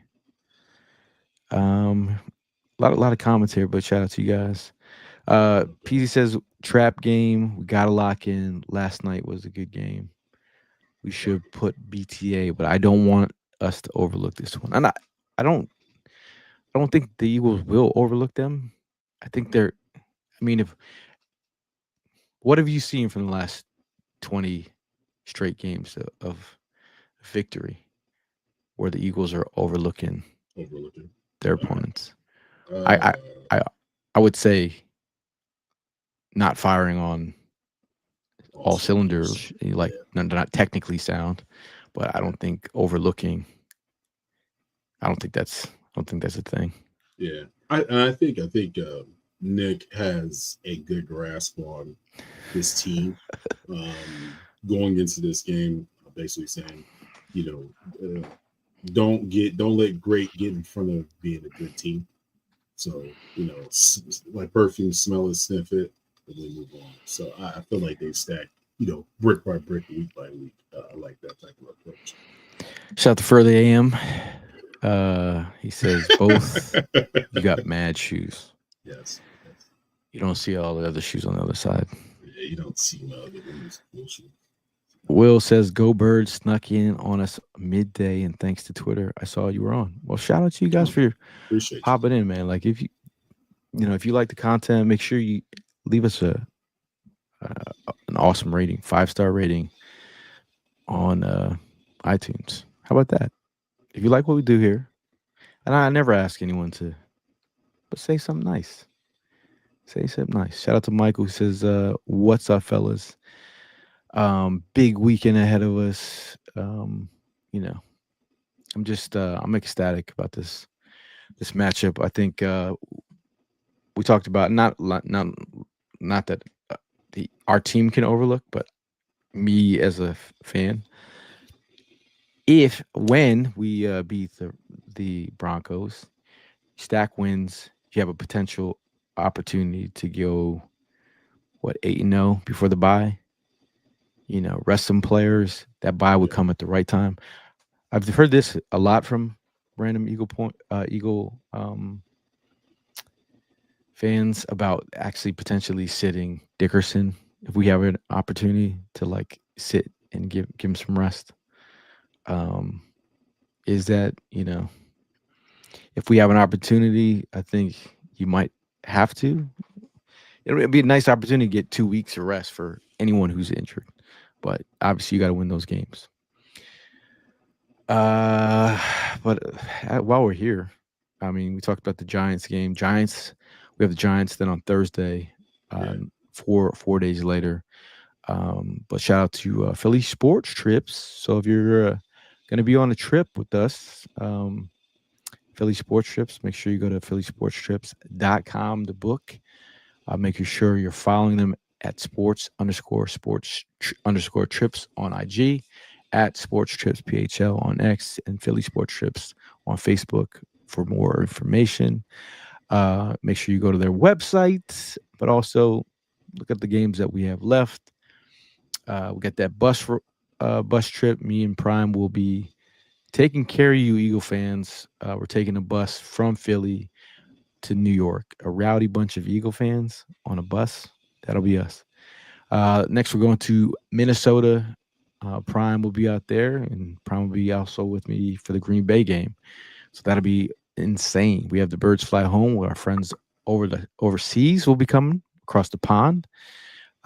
B: A lot of comments here, but shout out to you guys. PZ says trap game. We gotta lock in. Last night was a good game. We should put BTA, but I don't want us to overlook this one. And I don't think the Eagles will overlook them. I think they're. I mean, what have you seen from the last 20 straight games of victory, where the Eagles are overlooking their opponents? I would say not firing on all cylinders, like not technically sound, but I don't think overlooking. I don't think that's a thing.
C: Yeah, I think Nick has a good grasp on his team going into this game. Basically saying, don't let great get in front of being a good team. So like perfume, smell it, sniff it, and then move on. So I feel like they stack, brick by brick, week by week. I like that type of approach.
B: Shout out to Further AM. He says both. You got mad shoes.
C: Yes.
B: You don't see all the other shoes on the other side.
C: Yeah, you don't see my other shoes.
B: Will says Go Birds snuck in on us midday, and thanks to Twitter, I saw you were on. Well, shout out to you guys for popping in, man. Like if you like the content, make sure you leave us an awesome rating, 5-star rating on iTunes. How about that? If you like what we do here, and I never ask anyone to, but say something nice. Say something nice. Shout out to Michael who says, "What's up, fellas? Big weekend ahead of us." I'm just I'm ecstatic about this matchup. I think we talked about not that our team can overlook, but me as a fan, if when we beat the Broncos, stack wins, you have a potential opportunity to go 8-0 before the bye. Rest some players. That bye would
C: Yeah.
B: come at the right time. I've heard this a lot from random Eagle fans about actually potentially sitting Dickerson if we have an opportunity to like sit and give him some rest. Um, is that if we have an opportunity, I think you might have to. It'd be a nice opportunity to get 2 weeks of rest for anyone who's injured, but obviously you got to win those games. But while we're here, I mean, we talked about the Giants game. We have the Giants then on Thursday,
C: Yeah.
B: 4 days later. But shout out to Philly Sports Trips. So if you're going to be on a trip with us, Philly Sports Trips, make sure you go to phillysportstrips.com to book. Making sure you're following them at sports_trips on IG, at sports trips PHL on X, and Philly Sports Trips on Facebook for more information. Make sure you go to their website, but also look at the games that we have left. We got that bus trip. Me and Prime will be taking care of you, Eagle fans. We're taking a bus from Philly to New York. A rowdy bunch of Eagle fans on a bus. That'll be us. Next, we're going to Minnesota. Prime will be out there, and Prime will be also with me for the Green Bay game. So that'll be insane. We have the Birds Fly Home, where our friends overseas will be coming across the pond.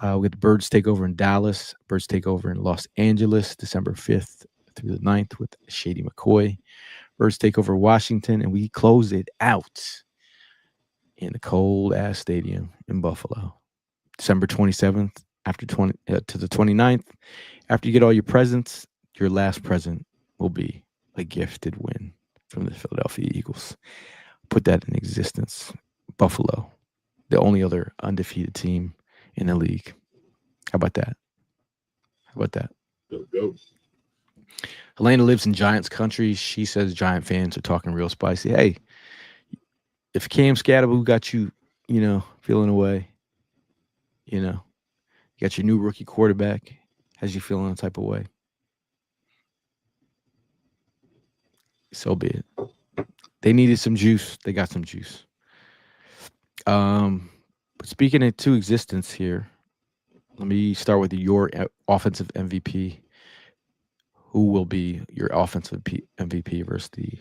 B: We got the Birds Takeover in Dallas, Birds Takeover in Los Angeles, December 5th through the 9th with Shady McCoy. Birds Takeover Washington, and we close it out in the cold-ass stadium in Buffalo, December 27th to the 29th. After you get all your presents, your last present will be a gifted win from the Philadelphia Eagles. Put that in existence. Buffalo, the only other undefeated team in the league. How about that?
C: Go.
B: Helena lives in Giants country. She says Giant fans are talking real spicy. Hey, if Cam Scatterboo got you, feeling away, you got your new rookie quarterback, has you feeling a type of way, so be it. They needed some juice. They got some juice. But speaking into existence here, let me start with your offensive MVP. Who will be your offensive MVP versus the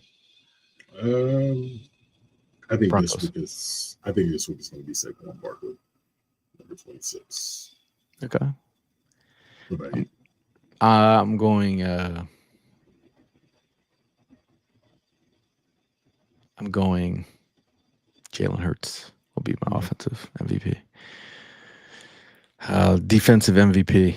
C: I think
B: Broncos?
C: this week is going to be Saquon Barkley, number 26.
B: Okay.
C: What about you?
B: I'm going. Jalen Hurts will be my offensive MVP. Defensive MVP.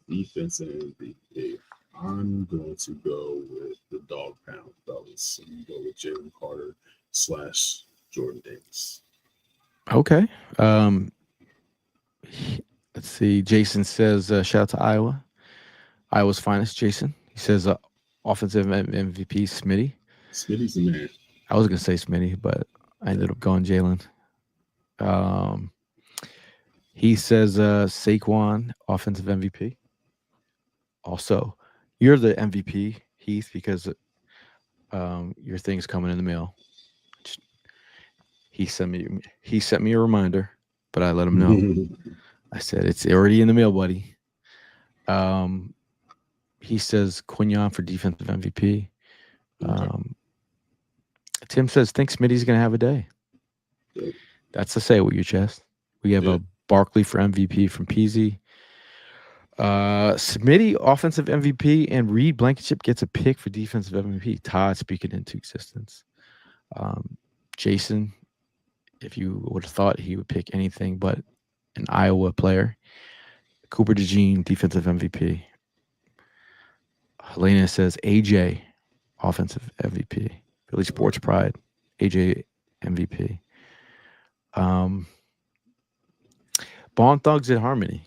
C: Defensive MVP. I'm going to go with the dog pound fellas. I'm going to go with Jalen Carter / Jordan Davis.
B: Okay. Let's see. Jason says, shout out to Iowa. Iowa's finest, Jason. He says, offensive MVP, Smitty.
C: Smitty's the man.
B: I was going to say Smitty, but I ended up going Jalen. He says, Saquon, offensive MVP. Also, you're the MVP, Heath, because your thing's coming in the mail. He sent me a reminder, but I let him know. I said, it's already in the mail, buddy. He says Quignon for defensive MVP. Tim says, think Smitty's going to have a day.
C: Yep.
B: That's to say it with your chest. We have a Barkley for MVP from Peasy. Smitty, offensive MVP, and Reed Blankenship gets a pick for defensive MVP. Todd speaking into existence. Jason, if you would have thought he would pick anything but an Iowa player. Cooper DeJean, defensive MVP. Helena says AJ, offensive MVP. Philly Sports Pride, AJ MVP. Bone Thugs in Harmony.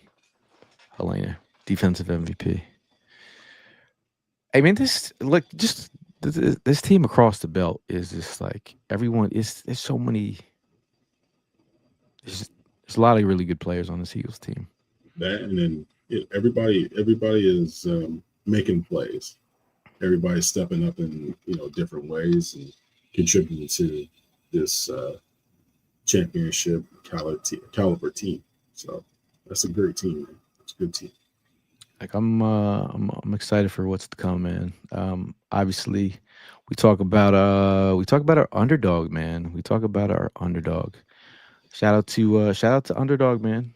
B: Helena, defensive MVP. I mean, this like just this team across the belt is just like everyone. There's so many. There's a lot of really good players on this Eagles team.
C: That and then everybody is making plays. Everybody's stepping up in different ways and contributing to this championship caliber team. So that's a great team, man. It's a good team.
B: Like I'm excited for what's to come, man. Obviously, we talk about our underdog, man. We talk about our underdog. Shout out to Underdog, man.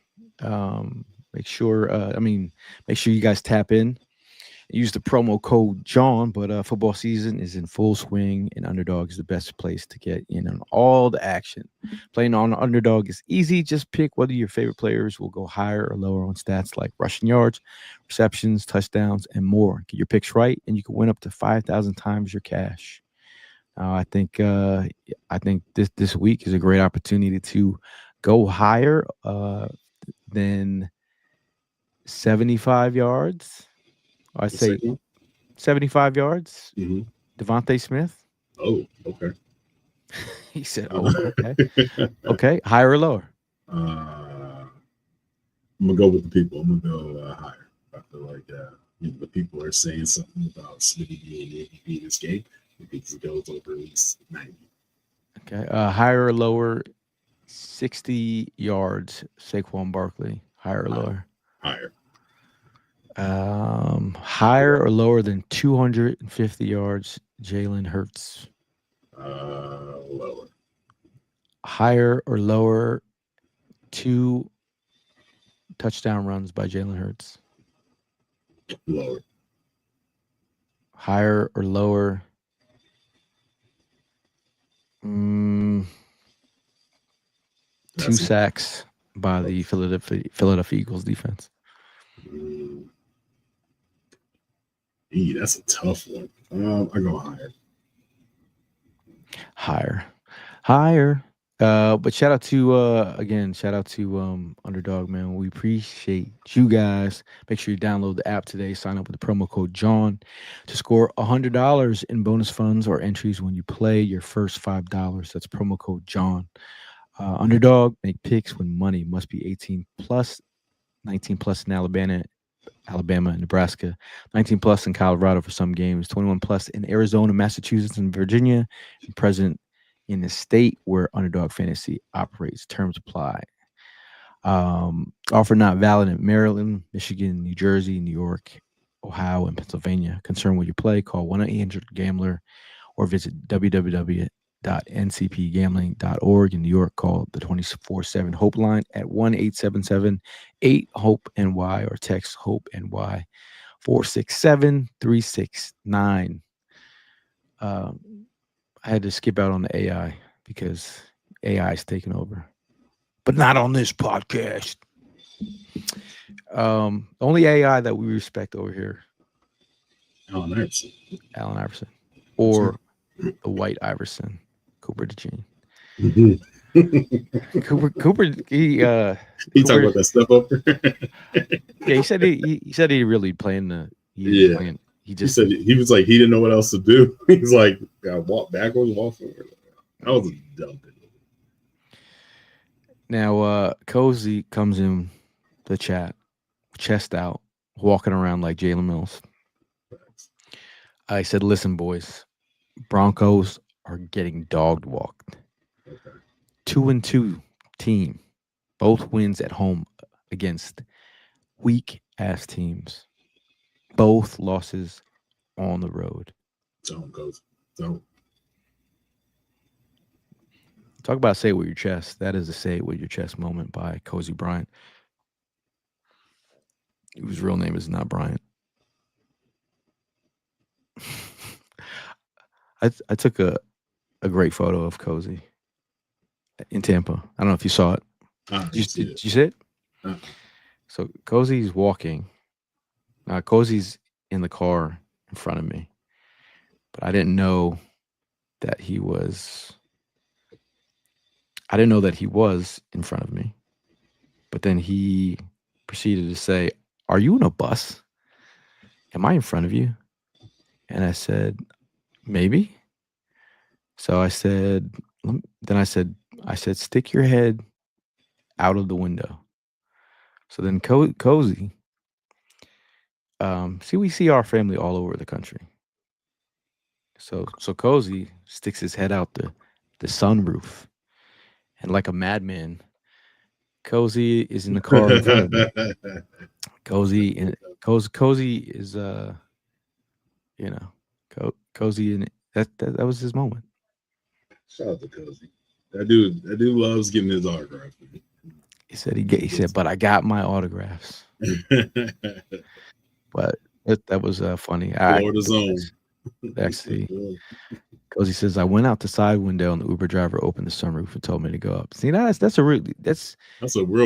B: Make sure make sure you guys tap in. Use the promo code Jawn, but football season is in full swing, and Underdog is the best place to get in on all the action. Playing on Underdog is easy. Just pick whether your favorite players will go higher or lower on stats like rushing yards, receptions, touchdowns, and more. Get your picks right, and you can win up to 5,000 times your cash. I think this week is a great opportunity to go higher than 75 yards. I say 75 yards.
C: Mm-hmm.
B: Devontae Smith.
C: Oh, okay.
B: He said, "Oh, okay, okay, higher or lower."
C: I'm gonna go with the people. I'm gonna go higher. I feel like the people are saying something about Smitty being MVP this game. I think he goes over at least 90.
B: Okay, higher or lower? 60 yards. Saquon Barkley. Higher or lower?
C: Higher.
B: Higher or lower than 250 yards? Jalen Hurts.
C: Lower.
B: Higher or lower? 2 touchdown runs by Jalen Hurts.
C: Lower.
B: Higher or lower? 2 sacks by the Philadelphia Eagles defense.
C: That's a tough one. I go
B: Higher. But shout out to Underdog, man. We appreciate you guys. Make sure you download the app today. Sign up with the promo code Jawn to score $100 in bonus funds or entries when you play your first $5. That's promo code Jawn. Underdog, make picks when money. Must be 18 plus, 19 plus in Alabama and Nebraska, 19 plus in Colorado for some games, 21 plus in Arizona, Massachusetts, and Virginia, and present in the state where Underdog Fantasy operates. Terms apply. Offer not valid in Maryland, Michigan, New Jersey, New York, Ohio, and Pennsylvania. Concerned with your play, call 1-800-GAMBLER or visit www.ncpgambling.org. In New York, call the 24/7 Hope line at 1-877-8-HOPE-NY or text HOPE-NY 467-369. I had to skip out on the AI because AI is taking over, but not on this podcast. Only AI that we respect over here,
C: Allen
B: Iverson, or the White Iverson, Cooper DeJean. Cooper, he
C: talked about that stuff up.
B: Yeah, he said he really playing the. He
C: said he was like he didn't know what else to do. He's like, I walk backwards, walk forward. That was a dumb thing.
B: Now, Cozy comes in the chat, chest out, walking around like Jalen Mills. I said, "Listen, boys, Broncos are getting dog walked. Okay. 2-2 team, both wins at home against weak ass teams. Both losses on the road."
C: Don't go. Don't.
B: Talk about say it with your chest. That is a say it with your chest moment by Cozy Bryant, whose real name is not Bryant. I took a great photo of Cozy in Tampa. I don't know if you saw it. Did you see it? So Cozy's walking. Cozy's in the car in front of me, but I didn't know that he was in front of me. But then he proceeded to say, "Are you in a bus? Am I in front of you?" And I said, "Maybe." So I said, then I said, "Stick your head out of the window." So then Cozy, we see our family all over the country. So Cozy sticks his head out the sunroof, and like a madman, Cozy is in the car in front of me. Cozy is you know, Cozy, and that was his moment.
C: Shout out to Cozy. That dude loves getting his autograph.
B: He said, "But I got my autographs." But that was funny.
C: Florida's own.
B: Actually, Cozy says, "I went out the side window and the Uber driver opened the sunroof and told me to go up." See, that's a
C: real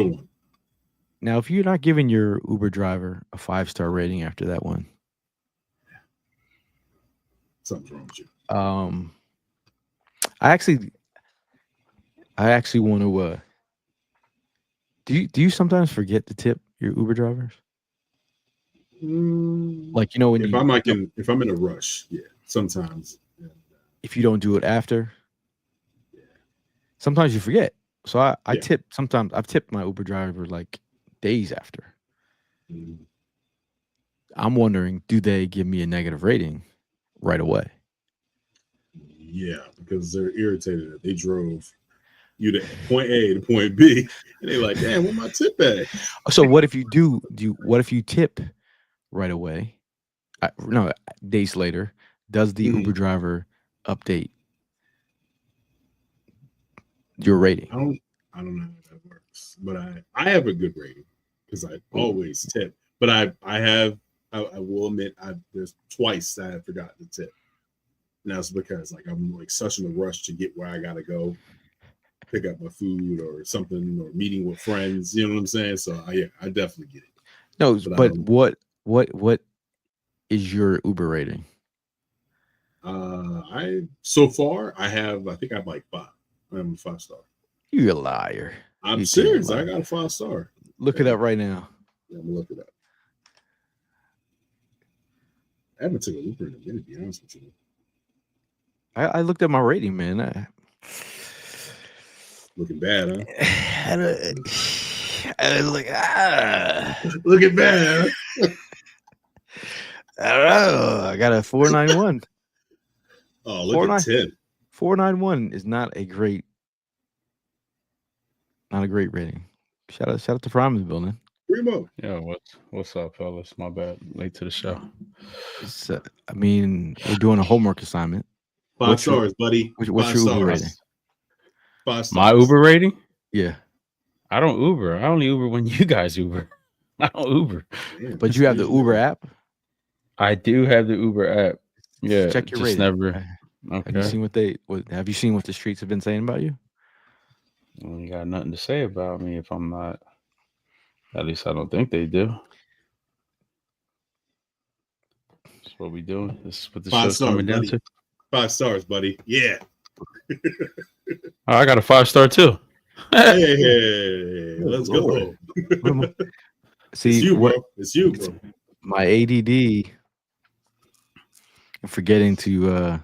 C: one.
B: Now, if you're not giving your Uber driver a 5-star rating after that one,
C: something's wrong with you.
B: I actually want to. Do you sometimes forget to tip your Uber drivers? Like, when
C: if I'm in a rush, yeah, sometimes. Yeah.
B: If you don't do it after,
C: yeah.
B: Sometimes you forget. So I tip. Sometimes I've tipped my Uber driver like days after.
C: Mm-hmm.
B: I'm wondering, do they give me a negative rating right away?
C: Yeah, because they're irritated that they drove you to point A to point B, and they're like, "Damn, where my tip at?"
B: So what if you do? What if you tip right away? No, days later, does the Uber driver update your rating?
C: I don't know how that works, but I have a good rating because I always tip. But I will admit, there's twice that I forgot to tip. And that's because like I'm like such in a rush to get where I gotta go, pick up my food or something, or meeting with friends. You know what I'm saying? So I definitely get it.
B: No, but what is your Uber rating?
C: I think I have like 5. I'm a 5-star.
B: You're a liar.
C: I'm serious. I got a 5-star.
B: Look it up right now.
C: Yeah, I'm gonna look it up. I haven't taken an Uber in a minute, to be honest with you.
B: I looked at my rating, man.
C: Looking bad, huh?
B: Looking bad. I don't know. I got a 491.
C: Oh, look at 10.
B: 491 is not a great rating. Shout out to Prime in the building.
C: Primo.
D: Yeah, what's up, fellas? My bad, late to the show.
B: We're doing a homework assignment.
C: 5 stars, buddy.
B: What's your Uber rating?
C: 5 stars.
D: My Uber rating?
B: Yeah.
D: I don't Uber. I only Uber when you guys Uber. I don't Uber.
C: Damn,
B: but you have the Uber app?
D: I do have the Uber app. Yeah.
B: Check your rating.
D: Never.
B: Okay. Have you seen what the streets have been saying about you?
D: Well, you got nothing to say about me if I'm not. At least I don't think they do. That's what we doing. This is what the show's coming down to.
C: 5 stars, buddy. Yeah.
D: I got a 5-star too.
C: Hey, let's go.
B: See,
C: it's you, bro.
B: My ADD. I'm forgetting to.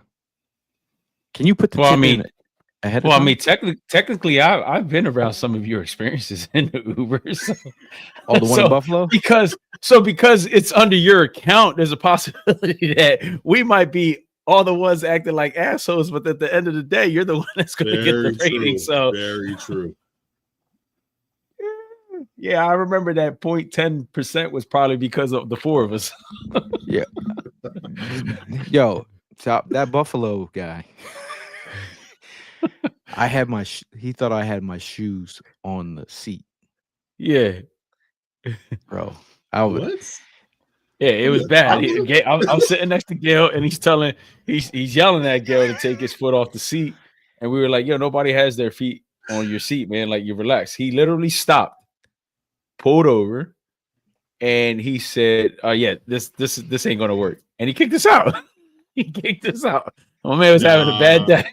B: Can you put the tip in ahead of time?
D: I mean, technically, I've been around some of your experiences in the Ubers. So,
B: the one in Buffalo?
D: Because it's under your account, there's a possibility that we might be all the ones acting like assholes, but at the end of the day, you're the one that's going to get the rating. So
C: very true.
D: Yeah, I remember that 0.10% was probably because of the 4 of us.
B: Yeah. Yo, that Buffalo guy. He thought I had my shoes on the seat.
D: Yeah.
B: Bro.
C: What?
D: Yeah, it was bad. I'm sitting next to Gail, and he's yelling at Gail to take his foot off the seat. And we were like, yo, nobody has their feet on your seat, man. Like, you relax. He literally stopped, pulled over, and he said, yeah, this ain't gonna work. And he kicked us out. He kicked us out. My man was having a bad day.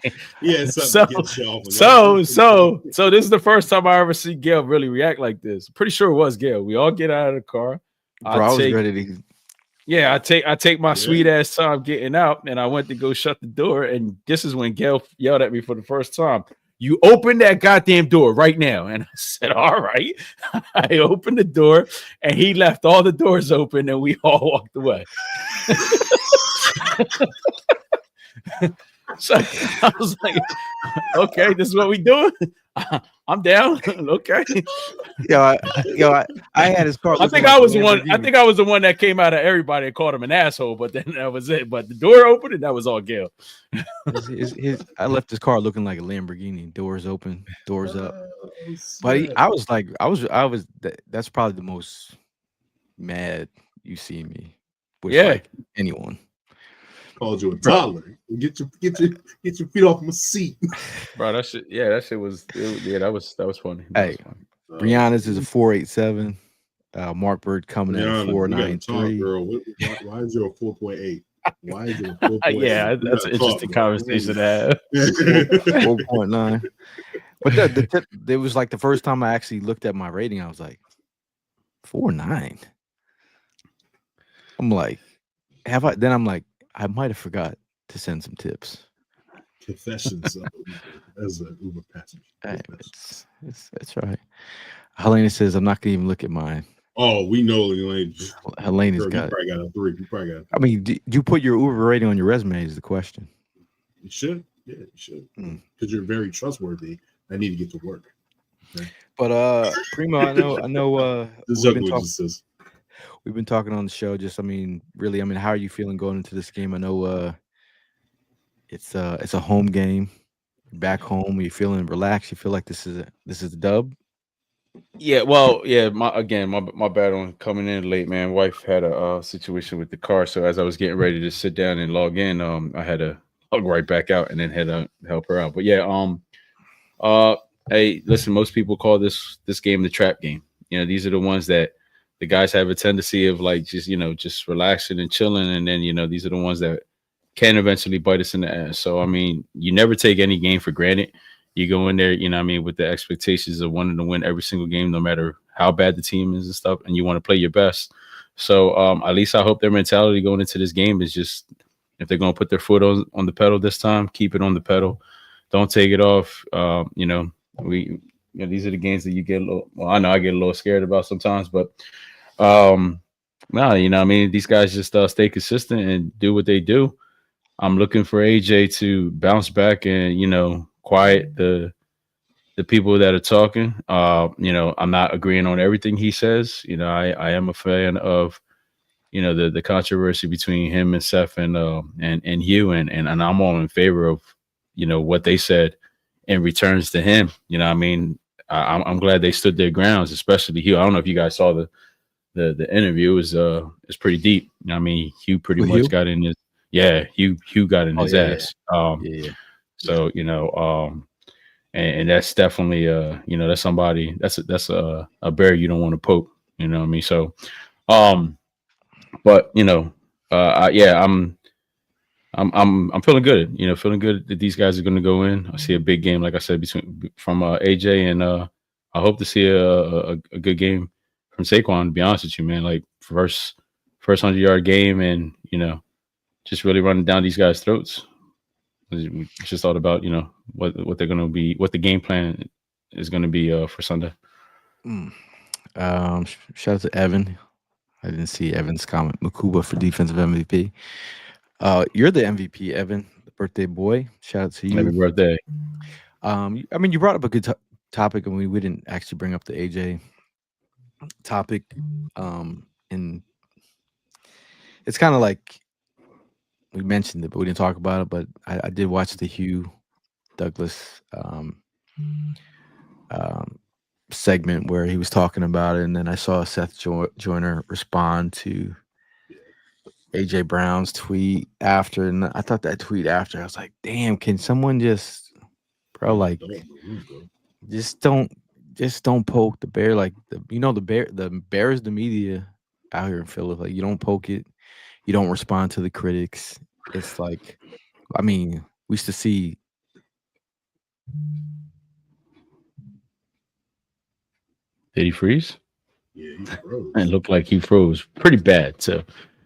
C: Yeah,
D: so,
C: something to get you off.
D: so this is the first time I ever see Gail really react like this. Pretty sure it was Gail. We all get out of the car.
B: Bro, I was ready to.
D: Yeah, I take my sweet ass time getting out, and I went to go shut the door. And this is when Gail yelled at me for the first time. You open that goddamn door right now. And I said, all right. I opened the door, and he left all the doors open, and we all walked away. So I was like, okay, this is what we doing. I'm down. Okay.
B: I had his car.
D: I think I was the one. I think I was the one that came out of everybody and called him an asshole. But then that was it. But the door opened, and that was all Gail.
B: I left his car looking like a Lamborghini. Doors open, doors up. But I was like, that's probably the most mad you see me with like anyone.
C: Called you a toddler. Get your feet off my seat,
D: bro. That shit was that was funny.
B: Hey, Brianna's is a 4.87. Mark Bird coming in at 4.93.
C: Girl, why is there a 4.8? Why is it a 4.8?
D: Yeah, that's an interesting conversation to have.
B: 4.9. But it was like the first time I actually looked at my rating. I was like, 4.9. I'm like, have I? Then I'm like, I might have forgot to send some tips.
C: Confessions as an Uber passenger.
B: Hey, it's right. Helena says, I'm not going to even look at mine.
C: Oh, we know
B: Helena's got it.
C: You probably got a 3. You probably got
B: I mean, do you put your Uber rating on your resume is the question.
C: You should. Yeah, you should. Because you're very trustworthy. I need to get to work. Okay?
B: But Primo, I know we've been talking on the show. Just, really, how are you feeling going into this game? I know it's a home game. You're back home. Are you feeling relaxed? You feel like this is a dub?
D: Yeah, well, yeah. My bad on coming in late, man. Wife had a situation with the car, so as I was getting ready to sit down and log in, I had to log right back out and then had to help her out. But yeah, hey, listen, most people call this game the trap game. These are the ones that the guys have a tendency of like just relaxing and chilling, and then these are the ones that can eventually bite us in the ass. So you never take any game for granted. You go in there, with the expectations of wanting to win every single game, no matter how bad the team is and stuff, and you want to play your best. So at least I hope their mentality going into this game is just, if they're going to put their foot on the pedal this time, keep it on the pedal. Don't take it off. These are the games that you get a little, well, I know I get a little scared about sometimes, but these guys just stay consistent and do what they do. I'm looking for AJ to bounce back and, quiet the people that are talking. I'm not agreeing on everything he says. I am a fan of, the controversy between him and Seth and Hugh, and I'm all in favor of, what they said in returns to him. I'm glad they stood their grounds, especially Hugh. I don't know if you guys saw the interview. It's pretty deep. Hugh pretty much Hugh? Got in his Hugh got in his ass. So and that's definitely that's somebody that's a bear you don't want to poke. So but I'm feeling good. Feeling good that these guys are going to go in. I see a big game, like I said, from AJ, and I hope to see a good game from Saquon. To be honest with you, man, like first 100-yard game, and just really running down these guys' throats. We just thought about what they're going to be, what the game plan is going to be for Sunday.
B: Shout out to Evan. I didn't see Evan's comment. Makuba for defensive MVP. You're the MVP, Evan, the birthday boy. Shout out to you.
D: Happy birthday.
B: You brought up a good topic, and we didn't actually bring up the AJ topic. And it's kind of like we mentioned it, but we didn't talk about it. But I did watch the Hugh Douglas segment where he was talking about it, and then I saw Seth Joyner respond to AJ Brown's tweet after, and I thought that tweet after, I was like, damn, can someone just don't poke the bear, like the bear is the media out here in Philly. Like, you don't poke it, you don't respond to the critics. It's like I mean, we used to see.
D: Did he freeze?
C: Yeah, he froze.
D: It looked like he froze pretty bad. So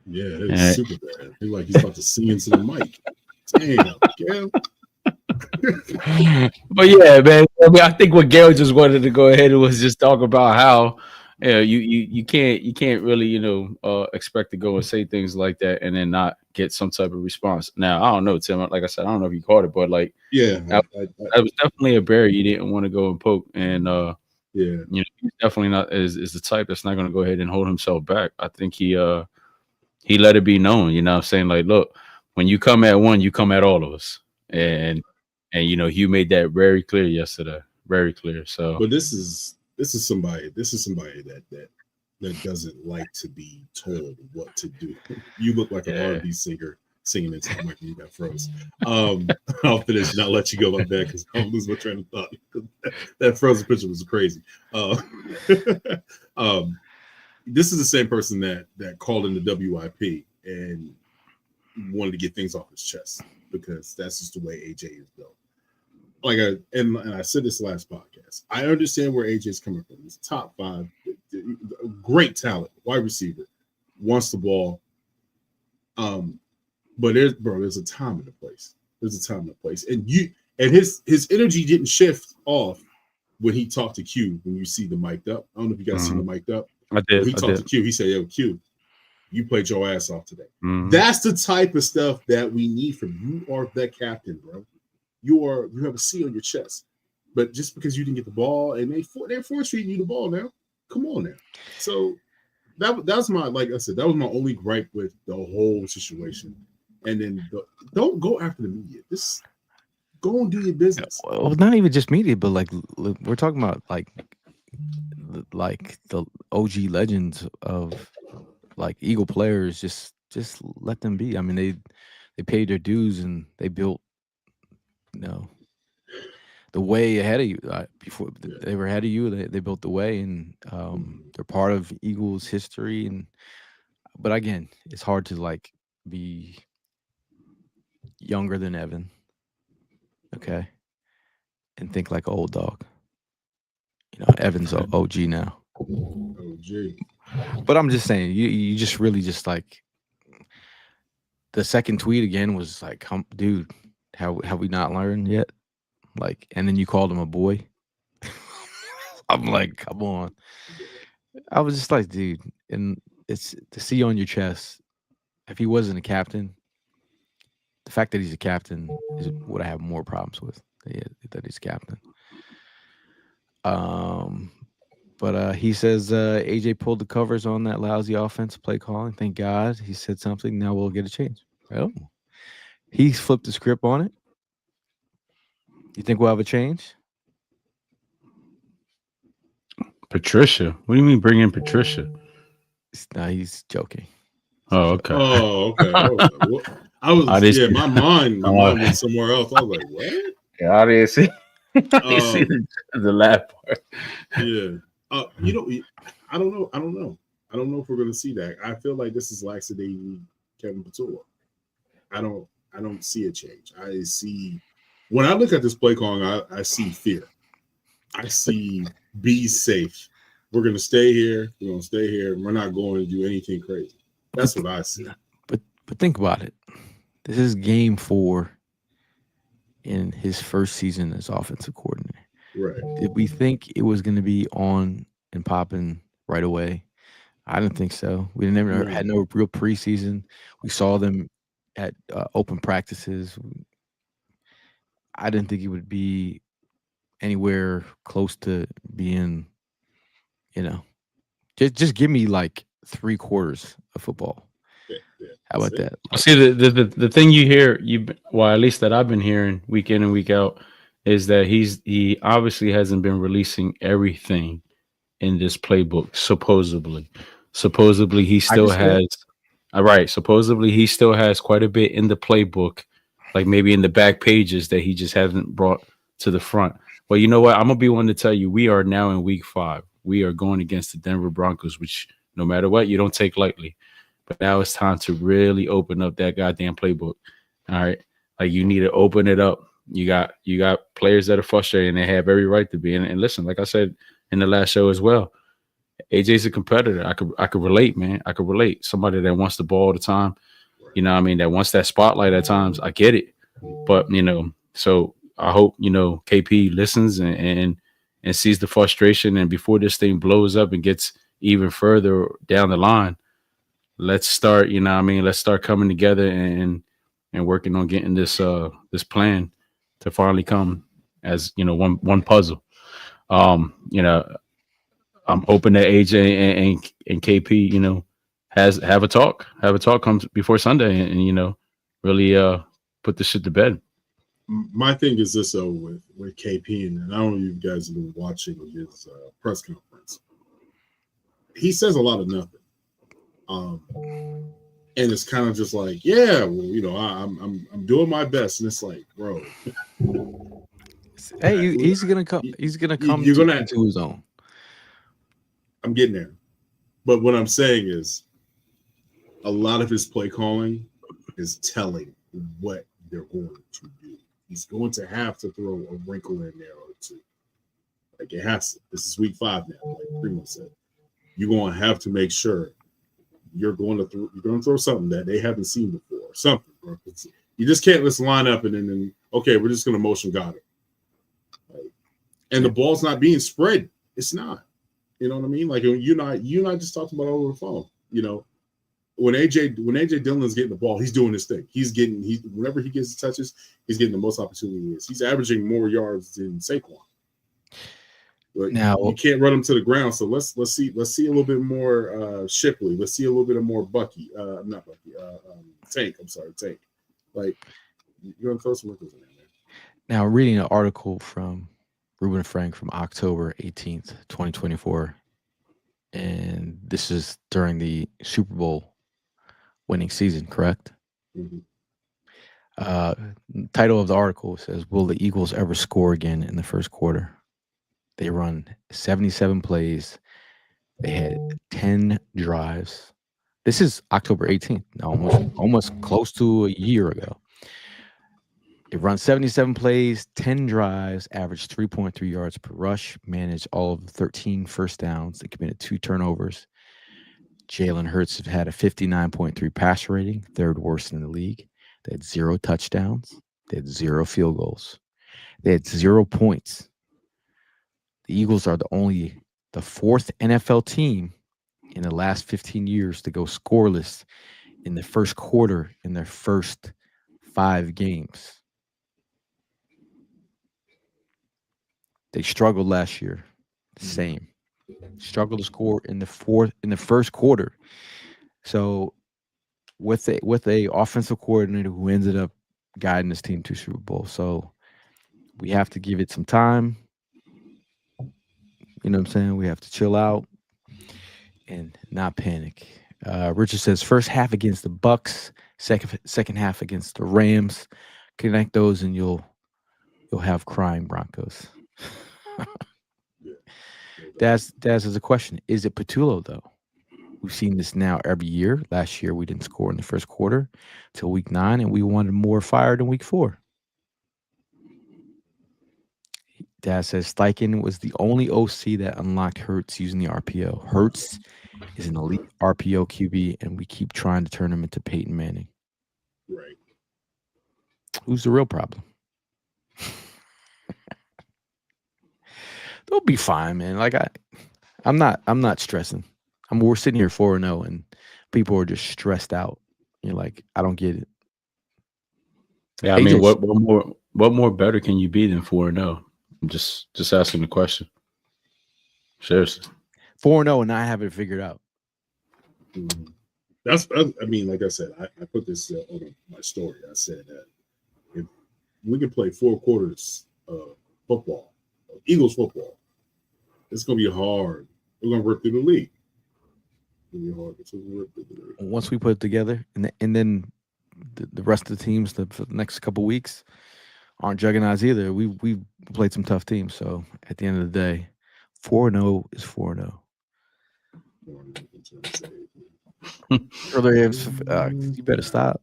C: Yeah, it was super bad. He like he's about to sing into the mic. Damn, Gail.
D: but yeah, man. I mean, I think what Gail just wanted to go ahead and was just talk about how you can't really expect to go and say things like that and then not get some type of response. Now I don't know, Tim. Like I said, I don't know if you caught it, but like
C: Yeah,
D: that was definitely a bear you didn't want to go and poke, and
C: yeah,
D: he's definitely not is the type that's not going to go ahead and hold himself back. I think he let it be known. You know what I'm saying? Like, look, when you come at one, you come at all of us, and you made that very clear yesterday, very clear. So,
C: but this is somebody that doesn't like to be told what to do. You look like an R&B singer singing into the mic and you got froze. I'll finish and I'll let you go my bad because I'll lose my train of thought. That frozen picture was crazy. This is the same person that called in the WIP and wanted to get things off his chest because that's just the way AJ is built. Like and I said this last podcast, I understand where AJ is coming from. He's top 5, great talent, wide receiver, wants the ball. But there's a time and a place. There's a time and a place, and his energy didn't shift off when he talked to Q. When you see the mic'd up, I don't know if you guys see the mic'd up.
D: I did.
C: When he talked to Q. He said, "Yo, Q, you played your ass off today."
D: Mm-hmm.
C: That's the type of stuff that we need from you. You are the captain, bro. You have a C on your chest. But just because you didn't get the ball and they're force feeding you the ball now, come on now. So that's my, like I said, that was my only gripe with the whole situation. And then don't go after the media. Just go and do your business.
B: Well, not even just media, but like we're talking about like the OG legends of like Eagle players. Just let them be. I mean, they paid their dues and they built, the way ahead of you. Before they were ahead of you, they built the way, and they're part of Eagles history. But again, it's hard to like be younger than Evan, okay, and think like an old dog. Evan's OG now.
C: OG.
B: But I'm just saying, you just really just like the second tweet again was like, dude, have we not learned yet? Like, and then you called him a boy. I'm like, come on. I was just like, dude, and it's to see on your chest. If he wasn't a captain, the fact that he's a captain is what I have more problems with. That he's captain. But he says AJ pulled the covers on that lousy offensive play calling. Thank God he said something. Now we'll get a change. Well, he flipped the script on it. You think we'll have a change?
D: Patricia, what do you mean bring in Patricia?
B: No, he's joking.
D: Oh, okay.
C: Oh, okay. My mind went somewhere else. I was like, what?
D: Yeah, I didn't see. See the laugh part.
C: Yeah. I don't know. I don't know if we're going to see that. I feel like this is lackadaisy Kevin Patua. I don't see a change. I see, when I look at this play calling, I see fear. I see be safe. We're going to stay here. We're going to stay here. We're not going to do anything crazy. That's what I see.
B: But think about it. This is game 4 in his first season as offensive coordinator.
C: Right.
B: Did we think it was going to be on and popping right away? I didn't think so. We never had no real preseason. We saw them at open practices. I didn't think it would be anywhere close to being, just give me like 3 quarters of football.
C: Yeah.
B: How about that?
D: See, the thing you hear, at least that I've been hearing week in and week out, is that he obviously hasn't been releasing everything in this playbook. Supposedly he still has. All right. Supposedly he still has quite a bit in the playbook, like maybe in the back pages that he just hasn't brought to the front. Well, you know what? I'm gonna be one to tell you, we are now in week 5. We are going against the Denver Broncos, which no matter what, you don't take lightly. But now it's time to really open up that goddamn playbook. All right. Like you need to open it up. You got players that are frustrated and they have every right to be. And listen, like I said in the last show as well, AJ's a competitor. I could relate, man. I could relate. Somebody that wants the ball all the time. You know what I mean? That wants that spotlight at times. I get it. But, so I hope, KP listens and sees the frustration. And before this thing blows up and gets even further down the line, let's start, let's start coming together and working on getting this plan to finally come as, one puzzle. I'm hoping that AJ and KP, have a talk comes before Sunday and really put this shit to bed.
C: My thing is this though with KP, and I don't know if you guys have been watching his press conference. He says a lot of nothing, and it's kind of just like, yeah, well, I'm doing my best, and it's like, bro,
B: hey, he's gonna come. He's gonna come into his own.
C: I'm getting there, but what I'm saying is, a lot of his play calling is telling what they're going to do. He's going to have to throw a wrinkle in there or two. Like it has to. This is week 5 now, like Primo said. You're going to have to make sure you're going to throw something that they haven't seen before. Something. Bro. You just can't just line up and then okay, we're just going to motion got it. Like, and the ball's not being spread. It's not. You know what I mean? Like you and I just talked about over the phone. When AJ Dillon's getting the ball, he's doing his thing. Whenever he gets the touches, he's getting the most opportunities. He's averaging more yards than Saquon. But now you can't run him to the ground. So let's see a little bit more Shipley. Let's see a little bit more Bucky. Not Bucky. Tank. I'm sorry, Tank. Like you're gonna throw some wrinkles in there, man.
B: Now reading an article from Ruben Frank from October 18th, 2024, and this is during the Super Bowl winning season, correct?
C: Mm-hmm.
B: Title of the article says, "Will the Eagles ever score again in the first quarter?" They run 77 plays. They had 10 drives. This is October 18th, almost close to a year ago. They run 77 plays, 10 drives, averaged 3.3 yards per rush, managed all of the 13 first downs. They committed 2 turnovers. Jalen Hurts had a 59.3 passer rating, 3rd worst in the league. They had 0 touchdowns. They had 0 field goals. They had 0 points. The Eagles are the 4th NFL team in the last 15 years to go scoreless in the first quarter in their first 5 games. They struggled last year. Same. Struggled to score in the first quarter. So with a offensive coordinator who ended up guiding this team to Super Bowl. So we have to give it some time. You know what I'm saying? We have to chill out and not panic. Richard says first half against the Bucks, second half against the Rams. Connect those and you'll have crying Broncos. Daz is a question. Is it Patullo though? We've seen this now every year. Last year we didn't score in the first quarter till week 9, and we wanted more fire than week 4. Dad says Steichen was the only OC that unlocked Hurts using the RPO. Hurts is an elite RPO QB, and we keep trying to turn him into Peyton Manning.
C: Right.
B: Who's the real problem? They'll be fine, man. Like I'm not stressing. We're sitting here 4-0, and people are just stressed out. You're like, I don't get it.
D: Yeah, I mean, what more better can you be than 4-0? I'm just asking the question. Seriously.
B: 4-0 and not have it figured out.
C: Mm-hmm. I mean, like I said, I put this on my story. I said that if we can play 4 quarters of football, Eagles football, it's going to be hard. We're going to rip through the league.
B: Once we put it together, and then the rest of the teams for the next couple weeks aren't juggernauts either. We played some tough teams, so at the end of the day, 4-0 is 4-0. Earlier, you better stop.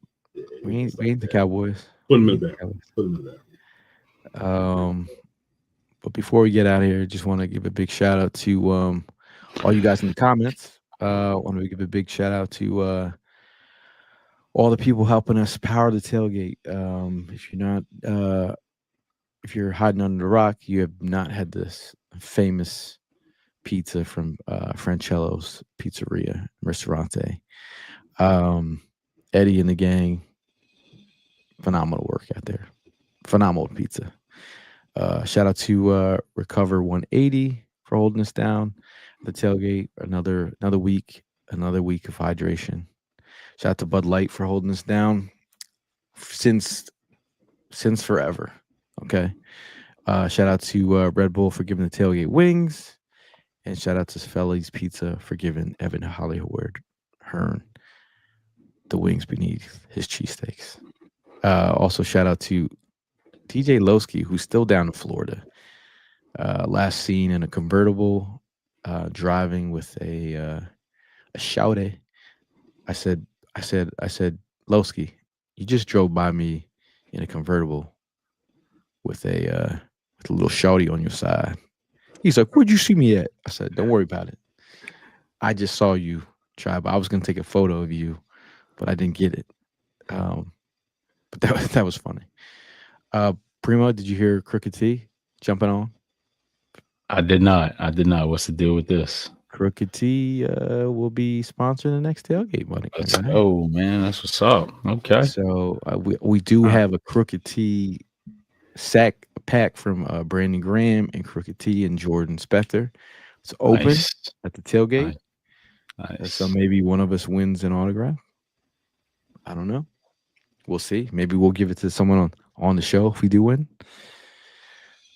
B: We ain't the Cowboys.
C: Put him in the back. Put him in the back.
B: But before we get out of here, just want to give a big shout out to all you guys in the comments. Want to give a big shout out to all the people helping us power the tailgate. If you're hiding under the rock, you have not had this famous pizza from Francello's Pizzeria Ristorante. Eddie and the gang, phenomenal work out there. Phenomenal pizza. Shout out to Recover 180 for holding us down. The tailgate, another week of hydration. Shout out to Bud Light for holding us down since forever. Okay. Shout out to Red Bull for giving the tailgate wings, and shout out to Felly's Pizza for giving Evan Hollywood Hearn the wings beneath his cheesesteaks. Also, shout out to TJ Lowski, who's still down in Florida. Last seen in a convertible, driving with a Shouty. I said, Lowski, you just drove by me in a convertible with a little Shouty on your side. He's like, where'd you see me at? I said, don't worry about it. I just saw you drive by. I was gonna take a photo of you, but I didn't get it. But that was funny. Primo, did you hear Crooked T jumping on?
D: I did not. What's the deal with this?
B: Crooked T will be sponsoring the next tailgate, buddy.
D: Oh man, that's what's up. Okay.
B: So we do have a Crooked T sack pack from Brandon Graham and Crooked T and Jordan Spector. It's open at the tailgate. Nice. So maybe one of us wins an autograph. I don't know. We'll see. Maybe we'll give it to someone on the show if we do win.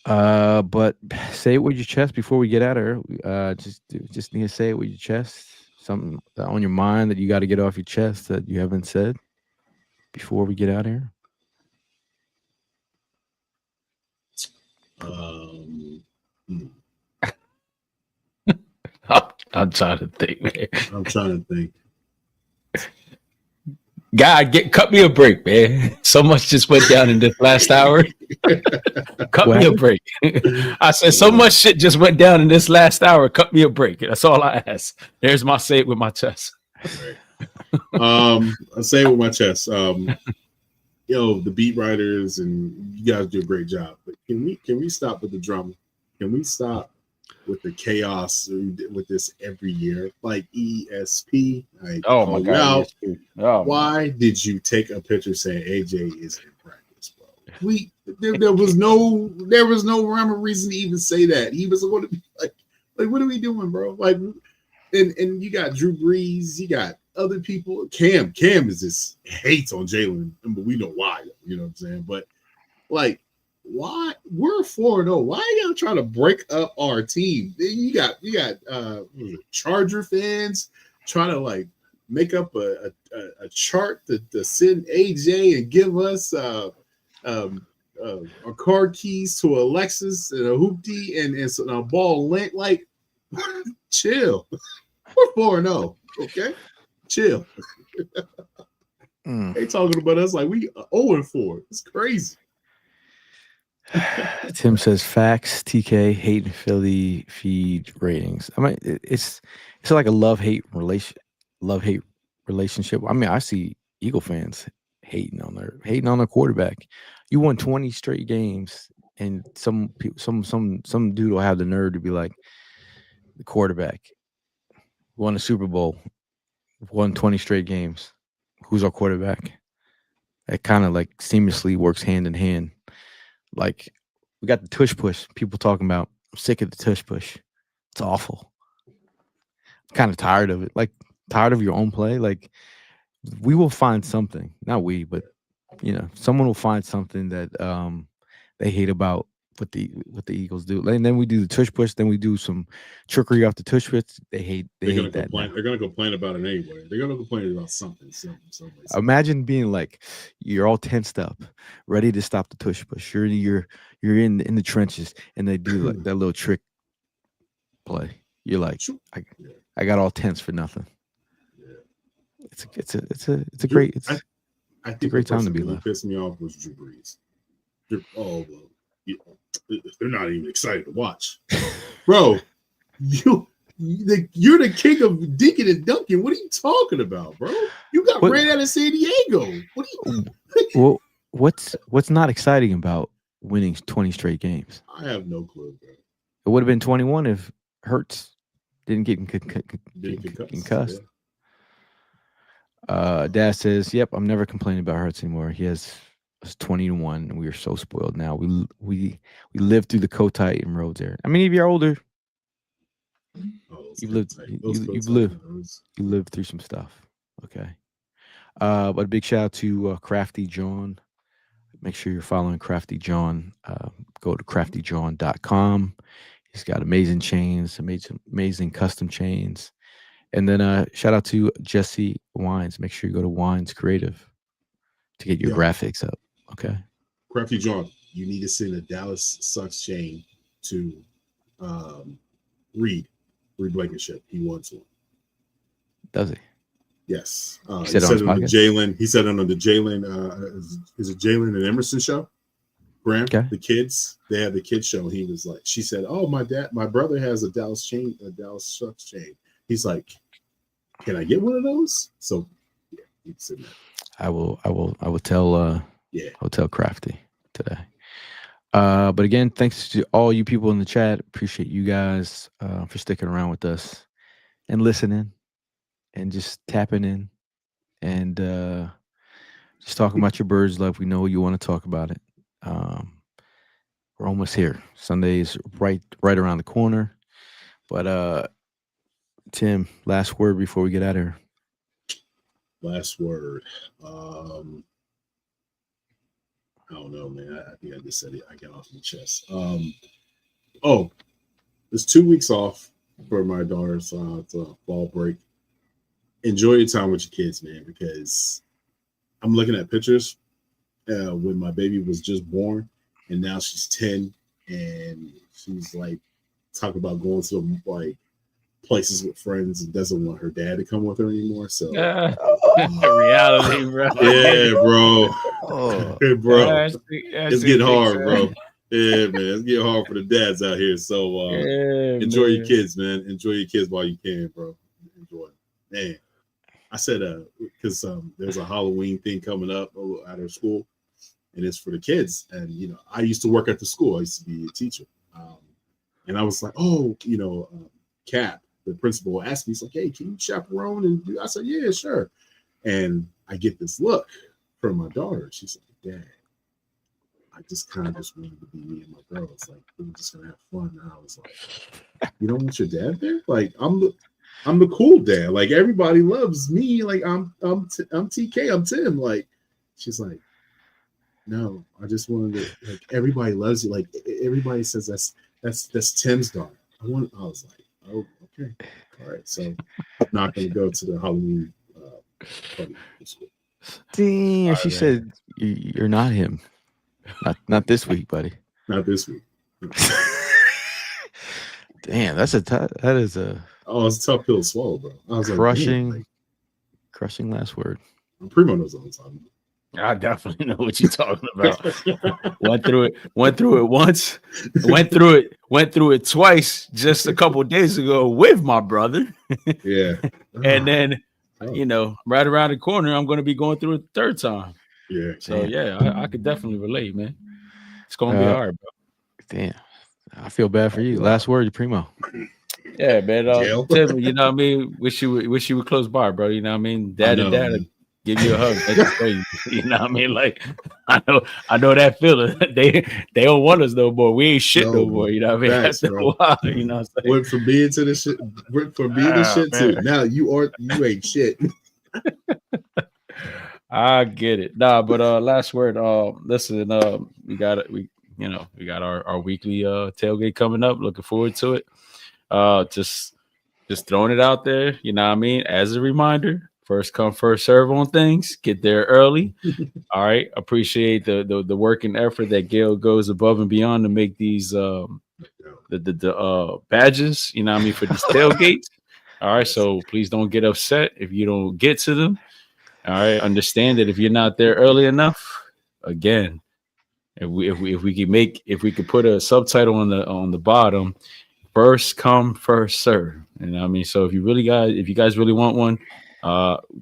B: But say it with your chest before we get out of here. Just need to say it with your chest. Something on your mind that you got to get off your chest that you haven't said before we get out of here.
D: I'm trying to think, man.
C: I'm trying to think.
D: God, cut me a break, man. So much just went down in this last hour. Cut me a break. I said so much shit just went down in this last hour. Cut me a break. That's all I ask. There's my say it with my chest.
C: I say it with my chest. The beat writers and you guys do a great job. But can we stop with the drama? Can we stop with the chaos with this every year? Like ESP.
D: Oh my God.
C: Why did you take a picture saying AJ is in practice, bro? There was no rhyme or reason to even say that. He was going to be like what are we doing, bro? Like, and you got Drew Brees, you got other people. Cam is just hates on Jalen, but we know why. You know what I'm saying? But like, why we're 4-0? Why are y'all trying to break up our team? You got Charger fans trying to like make up a chart to send AJ and give us our car keys to a Lexus and a hoopty and a ball link. Like, chill. We're 4-0. Okay, chill. They talking about us like we 0-4. It's crazy.
B: Tim says facts. TK hate and Philly feed ratings. I mean, it's like a love hate relationship. I mean, I see Eagle fans hating on their quarterback. You won 20 straight games, and some dude will have the nerve to be like, the quarterback won a Super Bowl, won 20 straight games. Who's our quarterback? It kind of like seamlessly works hand in hand. Like, we got the tush push. People talking about, I'm sick of the tush push. It's awful. I'm kind of tired of it. Like, tired of your own play. Like, we will find something. Not we, but someone will find something that they hate about what the Eagles do. And then we do the tush push. Then we do some trickery off the tush push. They hate that.
C: They're gonna complain about it anyway. They're gonna complain about something.
B: Imagine being like, you're all tensed up, ready to stop the tush push. You're in the trenches, and they do like that little trick play. You're like, I got all tense for nothing. Yeah. It's a great.
C: I think
B: great
C: the
B: time to
C: person
B: be
C: who
B: left.
C: pissed me off was Drew Brees. Oh, well, they're not even excited to watch, bro. You're the king of Deacon and Duncan. What are you talking about, bro? You got ran out of San Diego. What are you?
B: Well, what's not exciting about winning 20 straight games?
C: I have no clue, bro.
B: It would have been 21 if Hurts didn't get
C: Concussed,
B: concussed.
C: yeah.
B: Dad says, "Yep, I'm never complaining about Hurts anymore. He has us 20-1, and we are so spoiled now. We lived through the Kotite and Rhodes era. I mean, if you're older, you've lived through some stuff. Okay. But a big shout out to Crafty Jawn. Make sure you're following Crafty Jawn. Go to craftyjawn.com. He's got amazing chains, amazing custom chains. And then shout out to Jesse Wines. Make sure you go to Wines Creative to get your graphics up. Okay.
C: Crafty Jawn, you need to send a Dallas Sucks chain to Reed Blankenship. He wants one.
B: Does he?
C: Yes.
B: He said it on the
C: Jalen. He said it on the Jalen. Is it Jalen and Emerson show? Graham, the kids. They had the kids show. He was like, she said, "Oh, my brother has a Dallas Sucks chain." He's like, "Can I get one of those?" So, yeah, he said that.
B: I will tell. I'll tell Crafty today. But again, thanks to all you people in the chat. Appreciate you guys for sticking around with us and listening and just tapping in and just talking about your Birds love. We know you want to talk about it. We're almost here. Sunday's right around the corner. But Tim, last word before we get out of here.
C: Last word. I don't know, man. I think I just said it. I got off my chest. It's 2 weeks off for my daughter's fall break. Enjoy your time with your kids, man, because I'm looking at pictures when my baby was just born, and now she's 10, and she's like talking about going to like places with friends and doesn't want her dad to come with her anymore. So
D: reality, bro.
C: Yeah, bro. Bro, it's getting hard, bro. Yeah, man, it's getting hard for the dads out here. So enjoy your kids, man. Enjoy your kids while you can, bro. Enjoy, man. I said, because there's a Halloween thing coming up at our school, and it's for the kids. And I used to work at the school. I used to be a teacher, and I was like, Cap, the principal, asked me, he's like, "Hey, can you chaperone?" And I said, "Yeah, sure." And I get this look from my daughter. She's like, "Dad, I just kind of just wanted to be me and my girls. Like, we were just gonna have fun." And I was like, "You don't want your dad there? Like, I'm the cool dad. Like, everybody loves me. Like, I'm TK. I'm Tim." Like, she's like, "No, I just wanted to. Like, everybody loves you. Like, everybody says that's Tim's daughter. I was like, oh, okay, all right. So, I'm not gonna go to the Halloween party at school."
B: Damn, she said you're not him. Not this week, buddy.
C: Not this week.
B: Damn, it's a
C: tough pill to swallow, bro. I was
B: crushing last word.
C: Primo knows all the time.
D: I definitely know what you're talking about. Went through it once, went through it twice just a couple days ago with my brother.
C: Yeah.
D: And then right around the corner, I'm going to be going through it the third time.
C: Yeah.
D: So I could definitely relate, man. It's going to be hard, bro.
B: Damn. I feel bad for you. Last word, Primo.
D: Yeah, man. Tim, you know what I mean? Wish you were close by, bro. You know what I mean? Dad give you a hug. You know what I mean? Like, I know that feeling. They don't want us no more. We ain't shit no more. You know what I mean?
C: Facts,
D: after a while, you know what I'm saying?
C: Went from being to the shit, too. Now you ain't shit.
D: I get it. Nah, but last word. Listen, we got it. We got our weekly tailgate coming up. Looking forward to it. Just throwing it out there. You know what I mean? As a reminder. First come, first serve on things. Get there early. All right. Appreciate the work and effort that Gail goes above and beyond to make these the badges. You know what I mean, for these tailgates. All right. So please don't get upset if you don't get to them. All right, understand that if you're not there early enough, again, if we could put a subtitle on the bottom, first come, first serve. And I mean, so if you guys really want one,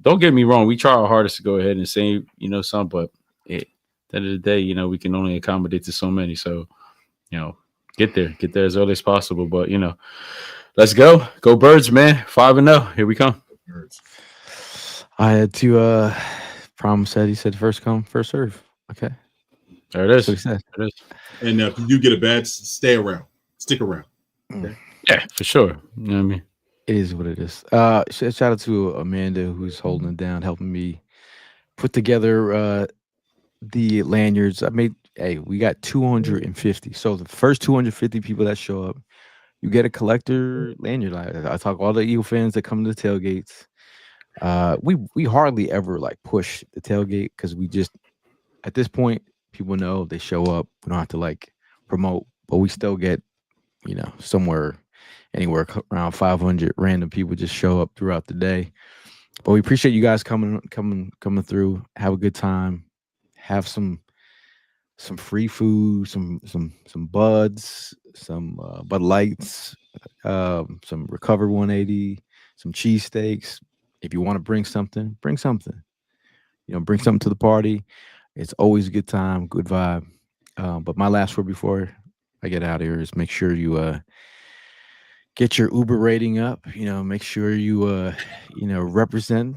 D: don't get me wrong, we try our hardest to go ahead and save, some, but at the end of the day, we can only accommodate to so many. So, get there as early as possible. But let's go Birds, man. 5-0. Here we come.
C: Birds.
B: I had to promise that he said first come, first serve. Okay.
D: There it is.
B: That's what he said.
D: There it is.
C: And if you do get a badge, stay around, stick around.
B: Okay.
D: Yeah, for sure. You know what I mean?
B: It is what it is. Shout out to Amanda who's holding it down, helping me put together the lanyards. We got 250. So the first 250 people that show up, you get a collector lanyard. I talk all the Eagle fans that come to the tailgates. We hardly ever like push the tailgate because we just at this point people know they show up. We don't have to like promote, but we still get anywhere around 500 random people just show up throughout the day. But we appreciate you guys coming through. Have a good time. Have some free food, some buds, some Bud Lights, some Recover 180, some cheesesteaks. If you want to bring something, bring something. Bring something to the party. It's always a good time, good vibe. But my last word before I get out of here is make sure you get your Uber rating up. Make sure you represent.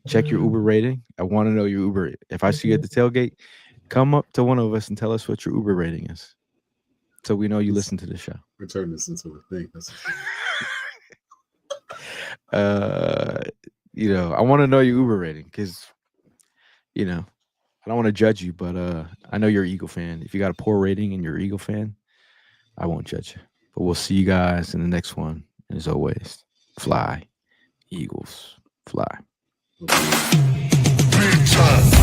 B: Check your Uber rating. I want to know your Uber. If I see you at the tailgate, come up to one of us and tell us what your Uber rating is, so we know you listen to the show.
C: We're turning this into a thing.
B: I want to know your Uber rating because, I don't want to judge you, but I know you're an Eagle fan. If you got a poor rating and you're an Eagle fan, I won't judge you. But we'll see you guys in the next one. And as always, fly, Eagles, fly.
A: Big time.